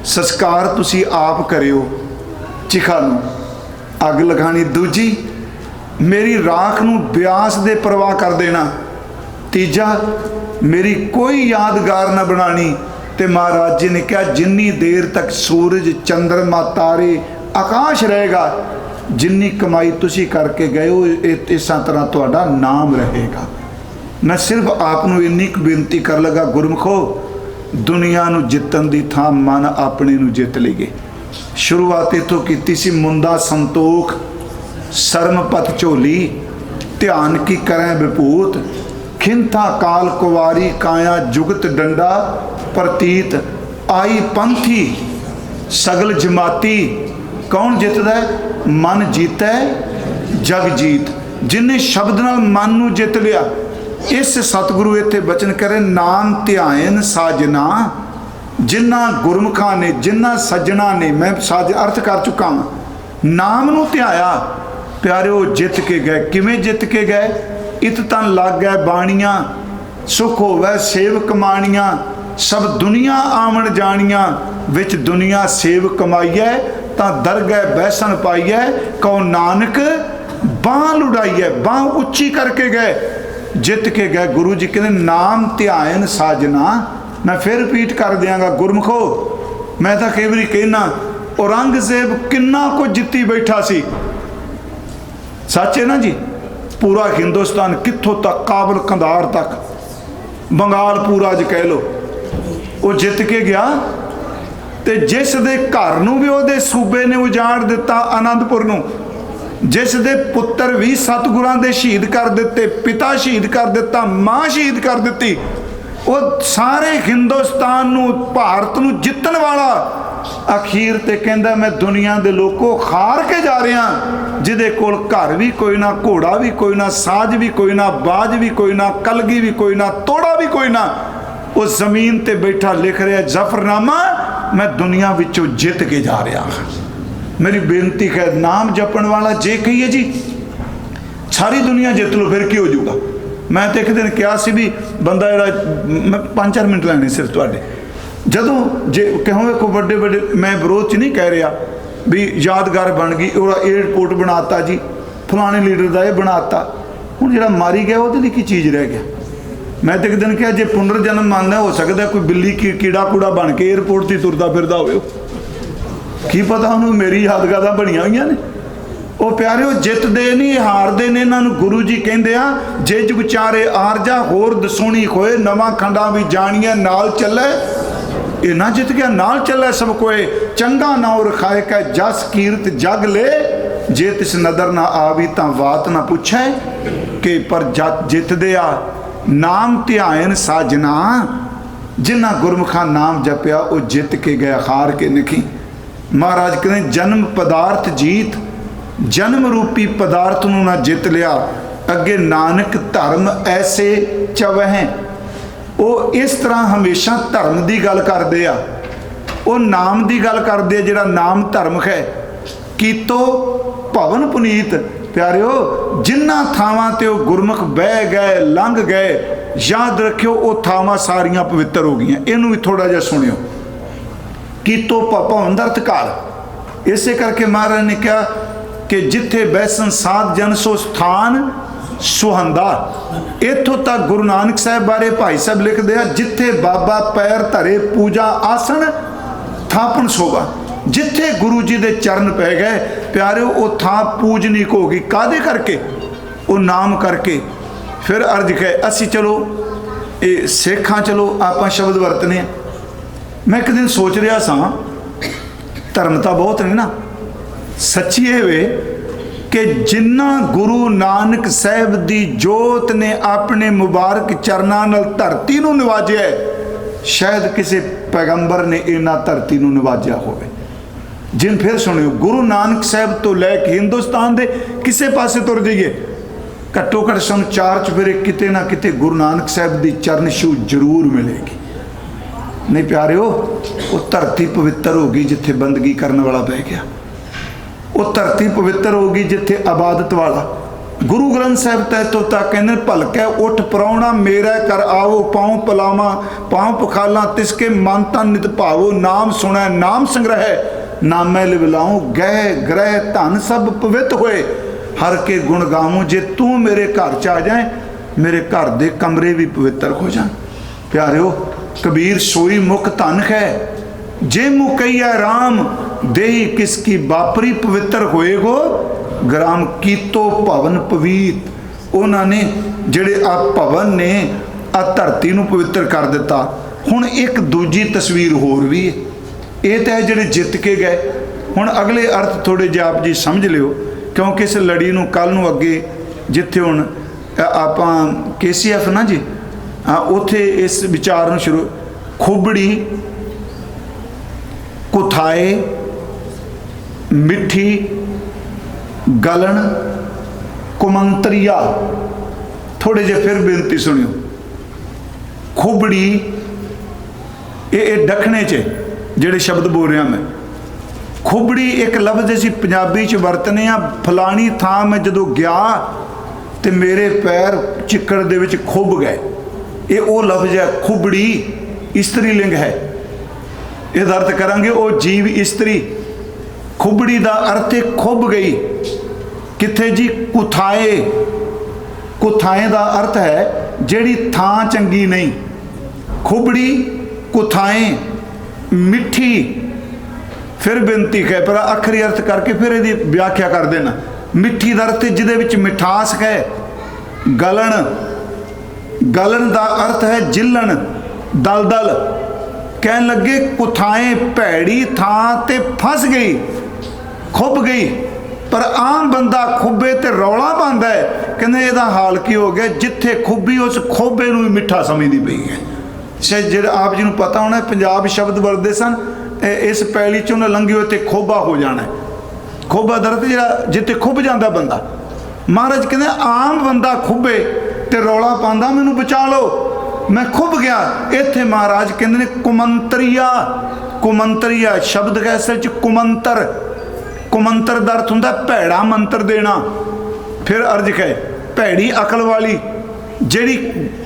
ਸੰਸਕਾਰ ਤੁਸੀਂ ਆਪ ਕਰਿਓ, ਚਿਖਾ ਨੂੰ ਅੱਗ ਲਗਾਣੀ। ਦੂਜੀ, ਮੇਰੀ ਰਾਖ ਨੂੰ ਬਿਆਸ ਦੇ ਪ੍ਰਵਾਹ ਕਰ ਦੇਣਾ। ਤੀਜਾ, ਮੇਰੀ ਕੋਈ ਯਾਦਗਾਰ ਨਾ ਬਣਾਣੀ। ਤੇ ਮਹਾਰਾਜ ਜੀ ਨੇ ਕਿਹਾ, ਜਿੰਨੀ ਦੇਰ ਤੱਕ ਸੂਰਜ, ਚੰਦਰਮਾ, ਤਾਰੇ, ਆਕਾਸ਼ ਰਹੇਗਾ, ਜਿੰਨੀ ਕਮਾਈ ਤੁਸੀਂ ਕਰਕੇ ਗਏ ਹੋ, ਇਸੇ ਤਰ੍ਹਾਂ ਤੁਹਾਡਾ ਨਾਮ ਰਹੇਗਾ। ਮੈਂ ਸਿਰਫ ਆਪ ਨੂੰ ਇੰਨੀ ਕੁ ਬੇਨਤੀ ਕਰ ਲਗਾ, ਗੁਰਮਖੋ, ਦੁਨੀਆ ਨੂੰ ਜਿੱਤਣ ਦੀ ਥਾਂ ਮਨ ਆਪਣੇ ਨੂੰ ਜਿੱਤ ਲਈਏ। ਸ਼ੁਰੂਆਤ ਇੱਥੋਂ ਕੀਤੀ ਸੀ, ਮੁੰਦਾ ਸੰਤੋਖ ਸਰਮ ਪਤ ਝੋਲੀ, ਧਿਆਨ ਕੀ ਕਰੈ ਵਿਭੂਤ, ਖਿੰਥਾ ਕਾਲ ਕੁਵਾਰੀ, ਕਾਇਆ ਜੁਗਤ ਡੰਡਾ ਪ੍ਰਤੀਤ, ਆਈ ਪੰਥੀ ਸਗਲ ਜਮਾਤੀ। ਕੌਣ ਜਿੱਤਦਾ? ਮਨ ਜੀਤੈ ਜਗ ਜੀਤ। ਜਿਨੇ ਸ਼ਬਦ ਨਾਲ ਮਨ ਨੂੰ ਜਿੱਤ ਲਿਆ। ਇਸ ਸਤਿਗੁਰੂ ਇੱਥੇ ਬਚਨ ਕਰੇ, ਨਾਮ ਧਿਆਇਨ ਸਾਜਨਾ। ਜਿਨ੍ਹਾਂ ਗੁਰਮੁਖਾਂ ਨੇ, ਜਿਨ੍ਹਾਂ ਸੱਜਣਾ ਨੇ, ਮੈਂ ਸਾਜ ਅਰਥ ਕਰ ਚੁੱਕਾ ਹਾਂ, ਨਾਮ ਨੂੰ ਧਿਆਇਆ, ਪਿਆਰਿਓ ਜਿੱਤ ਕੇ ਗਏ। ਕਿਵੇਂ ਜਿੱਤ ਕੇ ਗਏ? ਇਤ ਤਨ ਲੱਗ ਗਏ ਬਾਣੀਆਂ, ਸੁਖ ਹੋਵੇ ਸੇਵ ਕਮਾਣੀਆਂ, ਸਭ ਦੁਨੀਆ ਆਵਣ ਜਾਣੀਆਂ, ਵਿੱਚ ਦੁਨੀਆ ਸੇਵ ਕਮਾਈਐ, ਤਾਂ ਦਰਗਹਿ ਬੈਸਣ ਪਾਈਐ, ਕਉ ਨਾਨਕ ਬਾਂਹ ਲੁੜਾਈਐ। ਬਾਂਹ ਉੱਚੀ ਕਰਕੇ ਗਏ। ਜਿੱਤ ਕੇ ਗਏ। ਗੁਰੂ ਜੀ ਕਹਿੰਦੇ ਨਾਮ ਧਿਆਨ ਸਾਜਨਾ। मैं फिर रिपीट कर देंगा गुरमुखो, मैं तो कई बार कहना औरंगजेब किन्ना कुछ जित्ती बैठा सी, सच है ना जी। पूरा हिंदुस्तान कित्थों तक, काबल कंधार तक, बंगाल पूरा अज कह लो वो जित के गया। तो जिस दे घर नूं भी उहदे सूबे ने उजाड़ दिता, आनंदपुर नूं, जिस दे पुत्र भी सतगुरां दे शहीद कर दिते, पिता शहीद कर दिता, मां शहीद कर दिती, वो सारे हिंदुस्तान नूं, भारत नूं जितन वाला अखीर ते कहंदा मैं दुनिया दे लोगों खार के जा रहा, जिहदे कोल घर भी कोई ना, घोड़ा भी कोई ना, साज भी कोई ना, बाज भी कोई ना, कलगी भी कोई ना, तोड़ा भी कोई ना, वो जमीन ते बैठा लिख रहा जफरनामा, मैं दुनिया विचों जित के जा रहा। मेरी बेनती है नाम जपण वाला जे कहिए जी सारी दुनिया जित लो फिर की हो जाऊगा। मैं तो एक दिन कहा सी भी बंदा जो मैं 5-4 मिनट लैने सिर्फ तुहाडे, जदों जे कहोगे कोई बड़े बड़े, मैं विरोध च नहीं कह रहा भी यादगार बन गई, एयरपोर्ट बनाता जी, फलाने लीडर का यह बनाता, हुण जिहड़ा मारी गया वो की चीज़ रह गया। मैं तो एक दिन कहा जे पुनर्जन्म मानना हो सकता कोई बिल्ली कीड़ा कूड़ा बन के एयरपोर्ट से तुरदा फिरदा होवे, की पता उन्होंने मेरी यादगार बनिया हुई ने। वो प्यारे जितते नहीं हारते ने। इन्हों गुरु जी कहते हैं जे जुग चारे आरजा होर दसोनी खोए, नवा खंडा भी जानिए नाल चले। ये ना जित गया नाल चले सब कोए, चंगा नाउ रखाए कै जस कीरत जग ले, जे तिस नदर ना आवी तां बात ना पूछे कि पर जित दिया नाम ध्यान साजना। जिन्ना गुरमुखा नाम जपिया वो जित के गया, हार के निखी। महाराज कहते जन्म पदार्थ जीत, जन्म रूपी पदार्थ नूं ना जित लिया, अगे नानक धर्म ऐसे चवह। वो इस तरह हमेशा धर्म की गल करते आ, वो नाम की गल करते, जिहड़ा नाम धर्म है। कीतो भवन पुनीत, प्यारिओ जिन्ना थावां ते वो गुरमुख बह गए, लंघ गए, याद रखियो वो थावां सारियां पवित्र हो गई। इनू भी थोड़ा जिहा सुनियो। कीतो भवन दा अर्थ घर। इसे करके महाराज ने कहा कि जिथे बैसन साध जन सो स्थान सुहंदा। इथों तक गुरु नानक साहब बारे भाई साहब लिखते हैं जिथे बाबा पैर धरे पूजा आसन थापन शोभा। जिथे गुरु जी दे चरण पै गए प्यारे वो थां पूजनीक हो गई। कादे करके? वो नाम करके। फिर अर्ज है असी चलो ये सिख हाँ, चलो आप शब्द वरतने। मैं एक दिन सोच रहा सा धर्म तो बहुत ने ना, सच्ची है वे कि जिन्ना गुरु नानक साहब दी जोत ने अपने मुबारक चरनां नाल धरती नूं नवाजिया है, शायद किसी पैगंबर ने इन्ना धरती नूं नवाजिया होवे। जिन फिर सुनियो गुरु नानक साहब तो लैके हिंदुस्तान दे किसे पासे तुर जाइए, घट्टो घट्ट सानूं 4 चुफेरे किते ना किते गुरु नानक साहब दी चरण छू जरूर मिलेगी। नहीं प्यारे वो धरती पवित्र होगी जिथे बंदगी करने वाला बह गया। वो धरती पवित्र होगी जिथे इबादत वाला। गुरु ग्रंथ साहब तैतो तक कहने भलकै उठ पराउणा मेरा कर आओ, पाँव पलावा पाँव पखाला तिसके मन तन नित भावो, नाम सुनै नाम संग्रह नामै लिवलाऊं, गह ग्रह धन सब पवित्र होए, हर के गुण गाऊं। जे तू मेरे घर च आ जाए मेरे घर दे कमरे भी पवित्र हो जाए। प्यारिओ कबीर सोई मुख धन है, जे मुकैया राम देही किसकी बापरी पवित्र होएगो ग्राम। कीतो भवन पवीत, उन्होंने जेड़े आ भवन ने आ धरती नूं पवित्र कर दिता। हुण एक दूजी तस्वीर होर भी है, ये तो है जेड़े जित के गए। हुण अगले अर्थ थोड़े जे आप जी समझ लियो, क्योंकि इस लड़ी नूं कल नूं अगे जिथे हुण आपां KCF ना जी, हाँ उत्थे इस विचार नूं शुरू खुबड़ी कुथाए मिठी गलन कुमंत्रिया। थोड़े जे फिर बेनती सुनियो। खुबड़ी ये दखने च जेड़े शब्द बोल रहा मैं, खुबड़ी एक लफ्ज़ असीं पंजाबी च वरतने आ। फलानी थां मैं जदों गया तो मेरे पैर चिक्कड़ दे विच खुब गए, ये वो लफ्ज़ है खुबड़ी। इस्त्री लिंग है, यह अर्थ करांगे वो जीव इस्त्री। खुबड़ी का अर्थ है खुब गई। किथे जी? कुथाए। कुथाएं का अर्थ है जिहड़ी थां चंगी नहीं, खुबड़ी कुथाएं मिठी। फिर बेनती है पर अखरी अर्थ करके फिर इसकी व्याख्या कर देना। मिठी का अर्थ जिहदे विच मिठास है, गलन, गलन का अर्थ है जिलन, दलदल। कह लगे कुथाएं भैड़ी थां ते फस गई, खुब गई। पर आम बंदा खुबे ते रौला पांदा है, कहते इहदा हाल की हो गया, जिथे खुबी उस खोबे नूं भी मिठा समझदी पई है। शायद जो आप जी नूं पता होना, पंजाब शब्द वरतदे सन, इस पैली चों ना लंघियो ते खोबा हो जाना है। खोबा दर्द जिहड़ा जिथे खुब जांदा बंदा। महाराज कहते आम बंदा खुबे ते रौला पांदा, मैनू बचा लो, मैं खुब गया। इत्थे महाराज कहते ने कुमंतरिया, कुमंतरिया शब्द है असल च कुमंतर। कुमंतर का अर्थ होंदा भैड़ा मंत्र देना। फिर अर्ज है भैड़ी अकल वाली, जिहड़ी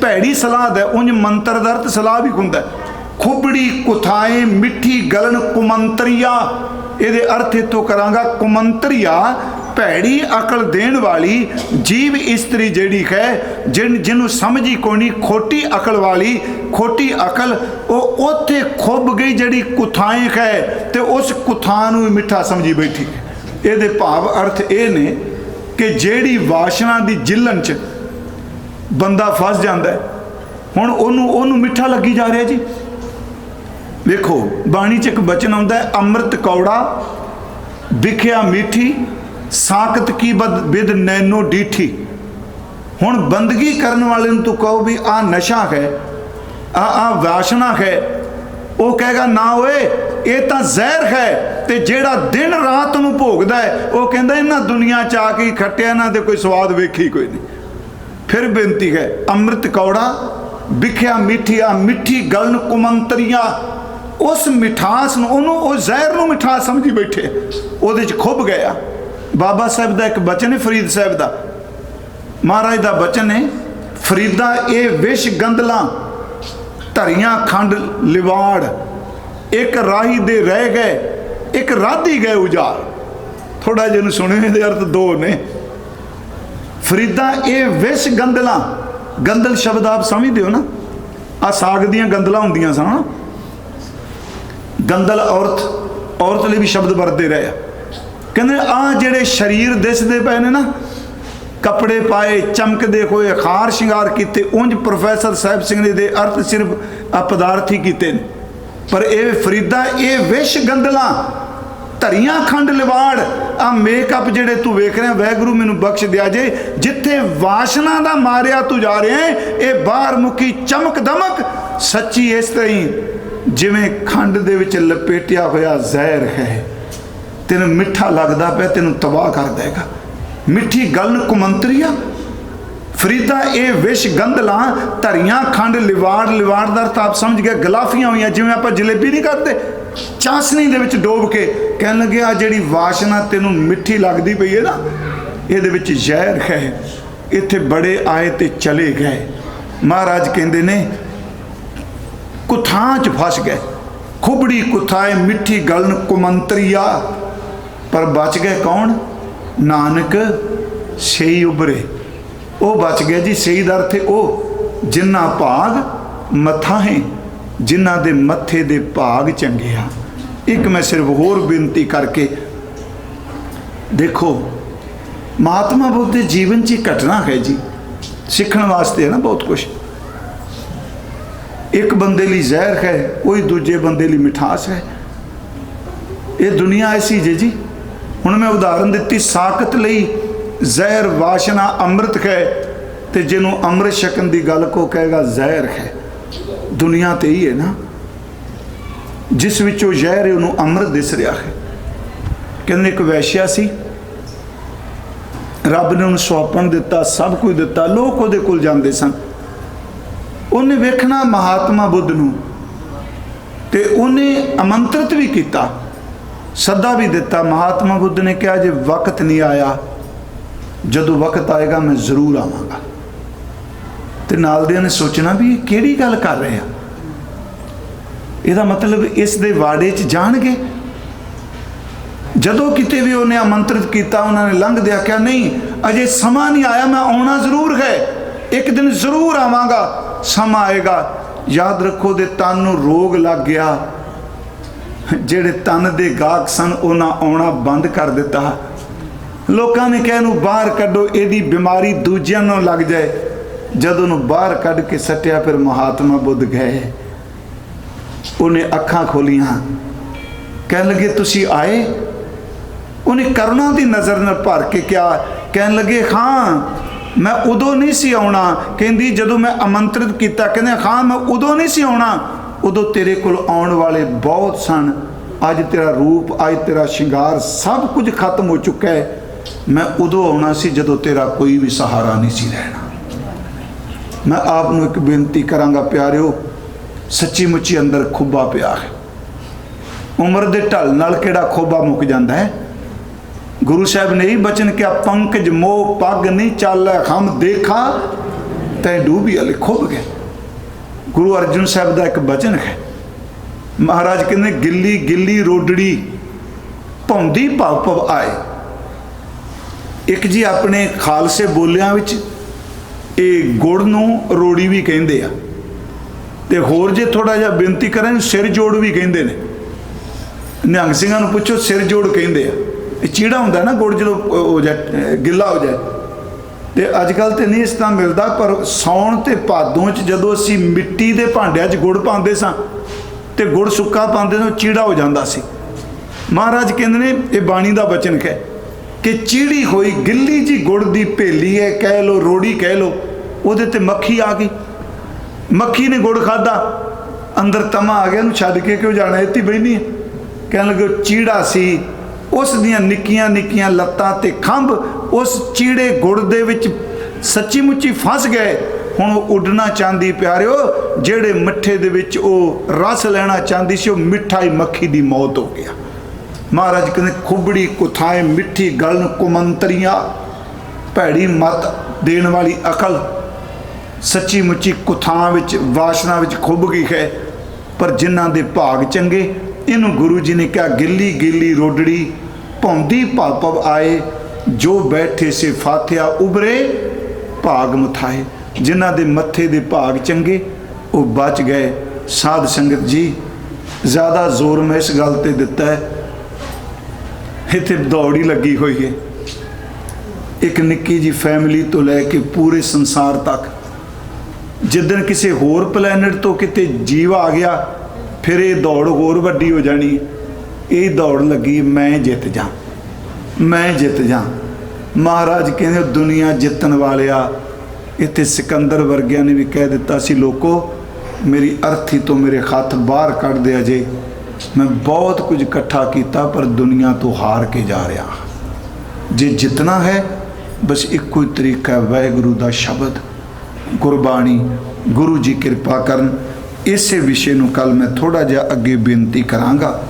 भैड़ी सलाह है, उंज मंत्र का अर्थ सलाह भी हुंदा। खुबड़ी कुथाएं मिठी गलन कुमंतरिया, ये अर्थ इतों करांगा कुमंतरिया भैड़ी अकल देण वाली जीव इस्तरी जिहड़ी है, जिन्हों समझ ही कोई नहीं, खोटी अकल वाली, खोटी अकल वो उत्थे खुब गई जिहड़ी कुथाएं है, तो उस कुथां नूं मिठा समझी बैठी है। ये भाव अर्थ ये ने कि जिहड़ी वासना की जिलन च बंदा फस जाता है, हुण ओनू मिठा लगी जा रहा जी। देखो बाणी च एक बचन आउंदा है, अमृत कौड़ा विख्या मीठी, साकत की बिद नैनो डीठी। हुण बंदगी करने वाले तू कहो भी आ नशा है, आ वासना है, वो कहेगा ना ओए ये तो जहर है। तो जेड़ा दिन रात नूं भोगदा है वो कहंदा इन्हां दुनिया च आके ही खट्टिया, इन्हां दे कोई स्वाद वेखी कोई नहीं। फिर बेनती है अमृत कौड़ा विख्या मीठी, आ मिठी गलन कुमंतरिया, उस मिठास नूं जहर नूं मिठास समझी बैठे, उहदे च खुब गया। बाबा साहब का एक बचन है, फरीद साहब का महाराज का बचन है, फरीदा ये विश गंदला धरियां खंड लिवाड़, एक राही दे रह गए, एक राधी गए उजाड़। थोड़ा जिन सुने दे अर्थ दो ने। फरीदा ये विश गंदला, गंदल शब्द आप समझते हो ना, आ साग दियां गंदलां हुंदियां सन। गंदल औरत, औरत लिए भी शब्द वरते रहे। कहते आ जेड़े शरीर दिसदे पे ने ना, कपड़े पाए चमकते हुए खार शिंगार किते, उंज प्रोफैसर साहिब सिंह ने दे अर्थ सिर्फ पदार्थी किते, पर ये फरीदा ये विश गंदला धरियां खंड लिवाड़। आ मेकअप जेड़े तू वेख रहे, वैगुरू मैनू बख्श दिया जे, जिथे वासना दा मारिया तू जा रहे हैं, ये बाहर मुखी चमक दमक सच्ची इस तरह ही जिवें खंड दे विच लपेटिया होया जहर है, तेन मिठा लगता पे, तेन तबाह कर देगा। मिठी गलन कुमंतरिया फरीदा ये विश गंदला धरियां खंड लिवाड़, लिवाड़ का अर्थ आप समझ गए गलाफियां हुई, जिवें आप जलेबी नहीं करते, चासनी दे विच डोब के कह लगे आ जिहड़ी वासना तेनों मिठी लगती पई है ना, ये जहर है, इत्थे बड़े आए ते चले गए। महाराज कहते ने कुथां च फस गए, खुबड़ी कुथाए मिठी गलन कुमंतरिया, पर बच गए कौन? नानक सही उभरे, वो बच गया जी। सही दर थे वो जिन्ना भाग मथा है, जिन्ना दे मथे दे भाग चंगे आ। एक मैं सिर्फ होर बेनती करके देखो, महात्मा बुद्ध के जीवन च घटना है जी, सीखने वास्ते है ना बहुत कुछ। एक बंदे लिए जहर है, कोई दूजे बंदे लिए मिठास है। ये दुनिया ऐसी जे जी। हुण मैं उदाहरण दी, साकत लई जहर वासना अमृत है, तो जिन्हों अमृत छकन की गल को कहेगा जहर है। दुनिया तो ही है ना, जिस विचों जहर है उन्होंने अमृत दिस रहा है। कहते एक वैश्या सी, रब ने उन्हें सौंपण दिता, सब कुछ दिता, लोग उहदे कोल जांदे सन। उन्हें वेखना महात्मा बुद्ध नूं, ते उन्हें आमंत्रित भी किया, सदा भी दिता। महात्मा बुद्ध ने कहा जे वक्त नहीं आया, जदों वक्त आएगा मैं जरूर आवांगा। ते नाल दे ने सोचना भी किहड़ी गल कर रहे हैं, इसदा मतलब इस दे वाड़े च जाणगे। ਜਦੋਂ ਕਿਤੇ ਵੀ ਉਹਨੇ ਆਮੰਤਰਿਤ ਕੀਤਾ, ਉਹਨਾਂ ਨੇ ਲੰਘਦੇ ਆਖਿਆ ਨਹੀਂ ਅਜੇ ਸਮਾਂ ਨਹੀਂ ਆਇਆ, ਮੈਂ ਆਉਣਾ ਜ਼ਰੂਰ ਹੈ, ਇੱਕ ਦਿਨ ਜ਼ਰੂਰ ਆਵਾਂਗਾ, ਸਮਾਂ ਆਏਗਾ। ਯਾਦ ਰੱਖੋ ਦੇ ਤਨ ਨੂੰ ਰੋਗ ਲੱਗ ਗਿਆ, ਜਿਹੜੇ ਤਨ ਦੇ ਗਾਹਕ ਸਨ ਉਹਨਾਂ ਆਉਣਾ ਬੰਦ ਕਰ ਦਿੱਤਾ। ਲੋਕਾਂ ਨੇ ਕਿਹਾ ਇਹਨੂੰ ਬਾਹਰ ਕੱਢੋ, ਇਹਦੀ ਬਿਮਾਰੀ ਦੂਜਿਆਂ ਨੂੰ ਲੱਗ ਜਾਏ। ਜਦੋਂ ਉਹਨੂੰ ਬਾਹਰ ਕੱਢ ਕੇ ਸੱਟਿਆ, ਫਿਰ ਮਹਾਤਮਾ ਬੁੱਧ ਗਏ। ਉਹਨੇ ਅੱਖਾਂ ਖੋਲੀਆਂ, ਕਹਿਣ ਲੱਗੇ ਤੁਸੀਂ ਆਏ? ਉਹਨੇ ਕਰੁਣਾ ਦੀ ਨਜ਼ਰ ਨਾਲ ਭਰ ਕੇ ਕਿਹਾ, ਕਹਿਣ ਲੱਗੇ ਹਾਂ ਮੈਂ ਉਦੋਂ ਨਹੀਂ ਸੀ ਆਉਣਾ। ਕਹਿੰਦੀ ਜਦੋਂ ਮੈਂ ਆਮੰਤਰਿਤ ਕੀਤਾ, ਕਹਿੰਦੇ ਹਾਂ ਮੈਂ ਉਦੋਂ ਨਹੀਂ ਸੀ ਆਉਣਾ, ਉਦੋਂ ਤੇਰੇ ਕੋਲ ਆਉਣ ਵਾਲੇ ਬਹੁਤ ਸਨ। ਅੱਜ ਤੇਰਾ ਰੂਪ, ਅੱਜ ਤੇਰਾ ਸ਼ਿੰਗਾਰ ਸਭ ਕੁਝ ਖਤਮ ਹੋ ਚੁੱਕਾ ਹੈ। ਮੈਂ ਉਦੋਂ ਆਉਣਾ ਸੀ ਜਦੋਂ ਤੇਰਾ ਕੋਈ ਵੀ ਸਹਾਰਾ ਨਹੀਂ ਸੀ ਰਹਿਣਾ। ਮੈਂ ਆਪ ਨੂੰ ਇੱਕ ਬੇਨਤੀ ਕਰਾਂਗਾ ਪਿਆਰਿਓ, ਸੱਚੀ ਮੁੱਚੀ ਅੰਦਰ ਖੁੱਬਾ ਪਿਆ ਹੈ। ਉਮਰ ਦੇ ਢਲ ਨਾਲ ਕਿਹੜਾ ਖੋਬਾ ਮੁੱਕ ਜਾਂਦਾ ਹੈ। ਗੁਰੂ ਸਾਹਿਬ ਨੇ ਹੀ ਬਚਨ ਕਿਹਾ, ਪੰਕਜ ਮੋਹ ਪੱਗ ਨਹੀਂ ਚਾਲੈ ਹਮ ਦੇਖਾ ਤੈ ਡੂਬੀ ਅਲੇ ਖੁੱਬ ਗਏ। ਗੁਰੂ ਅਰਜਨ ਸਾਹਿਬ ਦਾ ਇੱਕ ਬਚਨ ਹੈ। ਮਹਾਰਾਜ ਕਹਿੰਦੇ ਗਿੱਲੀ ਗਿੱਲੀ ਰੋਡੜੀ ਭੌਂਦੀ ਭਵ ਭਵ ਆਏ। ਇੱਕ ਜੀ ਆਪਣੇ ਖਾਲਸੇ ਬੋਲਿਆਂ ਵਿੱਚ ਇਹ ਗੁੜ ਨੂੰ ਰੋੜੀ ਵੀ ਕਹਿੰਦੇ ਆ, ਤੇ ਹੋਰ ਜੇ ਥੋੜਾ ਜਿਹਾ ਬੇਨਤੀ ਕਰਾਂ ਸਿਰ ਜੋੜ ਵੀ ਕਹਿੰਦੇ ਨੇ। ਨਿਹੰਗ ਸਿੰਘਾਂ ਨੂੰ ਪੁੱਛੋ ਸਿਰ ਜੋੜ ਕਹਿੰਦੇ ਆ। ਇਹ ਚੀੜਾ ਹੁੰਦਾ ਨਾ ਗੁੜ ਜਦੋਂ ਹੋ ਜਾਏ ਗਿੱਲਾ ਹੋ ਜਾਏ। ਤੇ ਅੱਜ ਕੱਲ੍ਹ ਤੇ ਨਹੀਂ ਇਸ ਤਰ੍ਹਾਂ ਮਿਲਦਾ, ਪਰ ਸਾਉਣ ਤੇ ਭਾਦੋਂ 'ਚ ਜਦੋਂ ਅਸੀਂ ਮਿੱਟੀ ਦੇ ਭਾਂਡਿਆਂ 'ਚ ਗੁੜ ਪਾਉਂਦੇ ਸਾਂ ਤੇ ਗੁੜ ਸੁੱਕਾ ਪਾਉਂਦੇ ਸਾਂ, ਚੀੜਾ ਹੋ ਜਾਂਦਾ ਸੀ। ਮਹਾਰਾਜ ਕਹਿੰਦੇ ਨੇ, ਇਹ ਬਾਣੀ ਦਾ ਬਚਨ ਹੈ ਕਿ ਚੀੜੀ ਹੋਈ ਗਿੱਲੀ ਜੀ ਗੁੜ ਦੀ ਭੇਲੀ ਹੈ, ਕਹਿ ਲੋ ਰੋੜੀ ਕਹਿ ਲੋ, ਉਹਦੇ ਤੇ ਮੱਖੀ ਆ ਗਈ। ਮੱਖੀ ਨੇ ਗੁੜ ਖਾਧਾ, ਅੰਦਰ ਤਮਾ ਆ ਗਿਆ, ਇਹਨੂੰ ਛੱਡ ਕੇ ਕਿਉਂ ਜਾਣਾ, ਇੱਥੇ ਬਹਿਨੀ ਹੈ। ਕਹਿਣ ਲੱਗੇ ਚੀੜਾ ਸੀ, ਉਸ ਦੀਆਂ ਨਿੱਕੀਆਂ ਨਿੱਕੀਆਂ ਲੱਤਾਂ ਤੇ ਖੰਭ ਉਸ ਚੀੜੇ ਗੁੜ ਦੇ ਵਿੱਚ ਸੱਚੀ ਮੁੱਚੀ ਫਸ ਗਏ। ਹੁਣ ਉਹ ਉੱਡਣਾ ਚਾਹੁੰਦੀ ਪਿਆਰਿਓ, ਜਿਹੜੇ ਮਿੱਠੇ ਦੇ ਵਿੱਚ ਉਹ ਰਸ ਲੈਣਾ ਚਾਹੁੰਦੀ ਸੀ, ਉਹ ਮਿੱਠਾ ਹੀ ਮੱਖੀ ਦੀ ਮੌਤ ਹੋ ਗਿਆ। ਮਹਾਰਾਜ ਕਹਿੰਦੇ ਖੁੱਬੜੀ ਕੁਥਾਏ ਮਿੱਠੀ ਗਲਨ ਕੁਮੰਤਰੀਆਂ, ਭੈੜੀ ਮੱਤ ਦੇਣ ਵਾਲੀ ਅਕਲ ਸੱਚੀ ਮੁੱਚੀ ਕੁਥਾਂ ਵਿੱਚ ਵਾਸ਼ਨਾ ਵਿੱਚ ਖੁੱਭ ਗਈ ਹੈ। ਪਰ ਜਿਨ੍ਹਾਂ ਦੇ ਭਾਗ ਚੰਗੇ, ਇਹਨੂੰ ਗੁਰੂ ਜੀ ਨੇ ਕਿਹਾ ਗਿੱਲੀ ਗਿੱਲੀ ਰੋਡੜੀ ਭੌਂਦੀ ਭਵ ਭਵ ਆਏ, ਜੋ ਬੈਠੇ ਸੇ ਫਾਥਿਆ ਉਬਰੇ ਭਾਗ ਮੁਥਾਏ। ਜਿਨ੍ਹਾਂ ਦੇ ਮੱਥੇ ਦੇ ਭਾਗ ਚੰਗੇ ਉਹ ਬਚ ਗਏ। ਸਾਧ ਸੰਗਤ ਜੀ, ਜ਼ਿਆਦਾ ਜ਼ੋਰ ਮੈਂ ਇਸ ਗੱਲ ਤੇ ਦਿੱਤਾ ਹੈ, ਇੱਥੇ ਦੌੜੀ ਲੱਗੀ ਹੋਈ ਹੈ। ਇੱਕ ਨਿੱਕੀ ਜੀ ਫੈਮਿਲੀ ਤੋਂ ਲੈ ਕੇ ਪੂਰੇ ਸੰਸਾਰ ਤੱਕ, ਜਿੱਦਣ ਕਿਸੇ ਹੋਰ ਪਲੈਨਟ ਤੋਂ ਕਿਤੇ ਜੀਵ ਆ ਗਿਆ, ਫਿਰ ਇਹ ਦੌੜ ਹੋਰ ਵੱਡੀ ਹੋ ਜਾਣੀ ਹੈ। ਇਹ ਦੌੜ ਲੱਗੀ ਮੈਂ ਜਿੱਤ ਜਾ, ਮੈਂ ਜਿੱਤ ਜਾ। ਮਹਾਰਾਜ ਕਹਿੰਦੇ ਦੁਨੀਆ ਜਿੱਤਣ ਵਾਲਿਆ, ਇੱਥੇ ਸਿਕੰਦਰ ਵਰਗਿਆਂ ਨੇ ਵੀ ਕਹਿ ਦਿੱਤਾ ਸੀ, ਲੋਕੋ ਮੇਰੀ ਅਰਥੀ ਤੋਂ ਮੇਰੇ ਹੱਥ ਬਾਹਰ ਕੱਢ ਦਿਆ ਜੇ, ਮੈਂ ਬਹੁਤ ਕੁਝ ਇਕੱਠਾ ਕੀਤਾ ਪਰ ਦੁਨੀਆ ਤੋਂ ਹਾਰ ਕੇ ਜਾ ਰਿਹਾ। ਜੇ ਜਿੱਤਣਾ ਹੈ ਬਸ ਇੱਕੋ ਹੀ ਤਰੀਕਾ ਹੈ, ਵਾਹਿਗੁਰੂ ਦਾ ਸ਼ਬਦ, ਗੁਰਬਾਣੀ, ਗੁਰੂ ਜੀ ਕਿਰਪਾ ਕਰਨ। ਇਸੇ ਵਿਸ਼ੇ ਨੂੰ ਕੱਲ ਮੈਂ ਥੋੜਾ ਜਿਹਾ ਅੱਗੇ ਬੇਨਤੀ ਕਰਾਂਗਾ।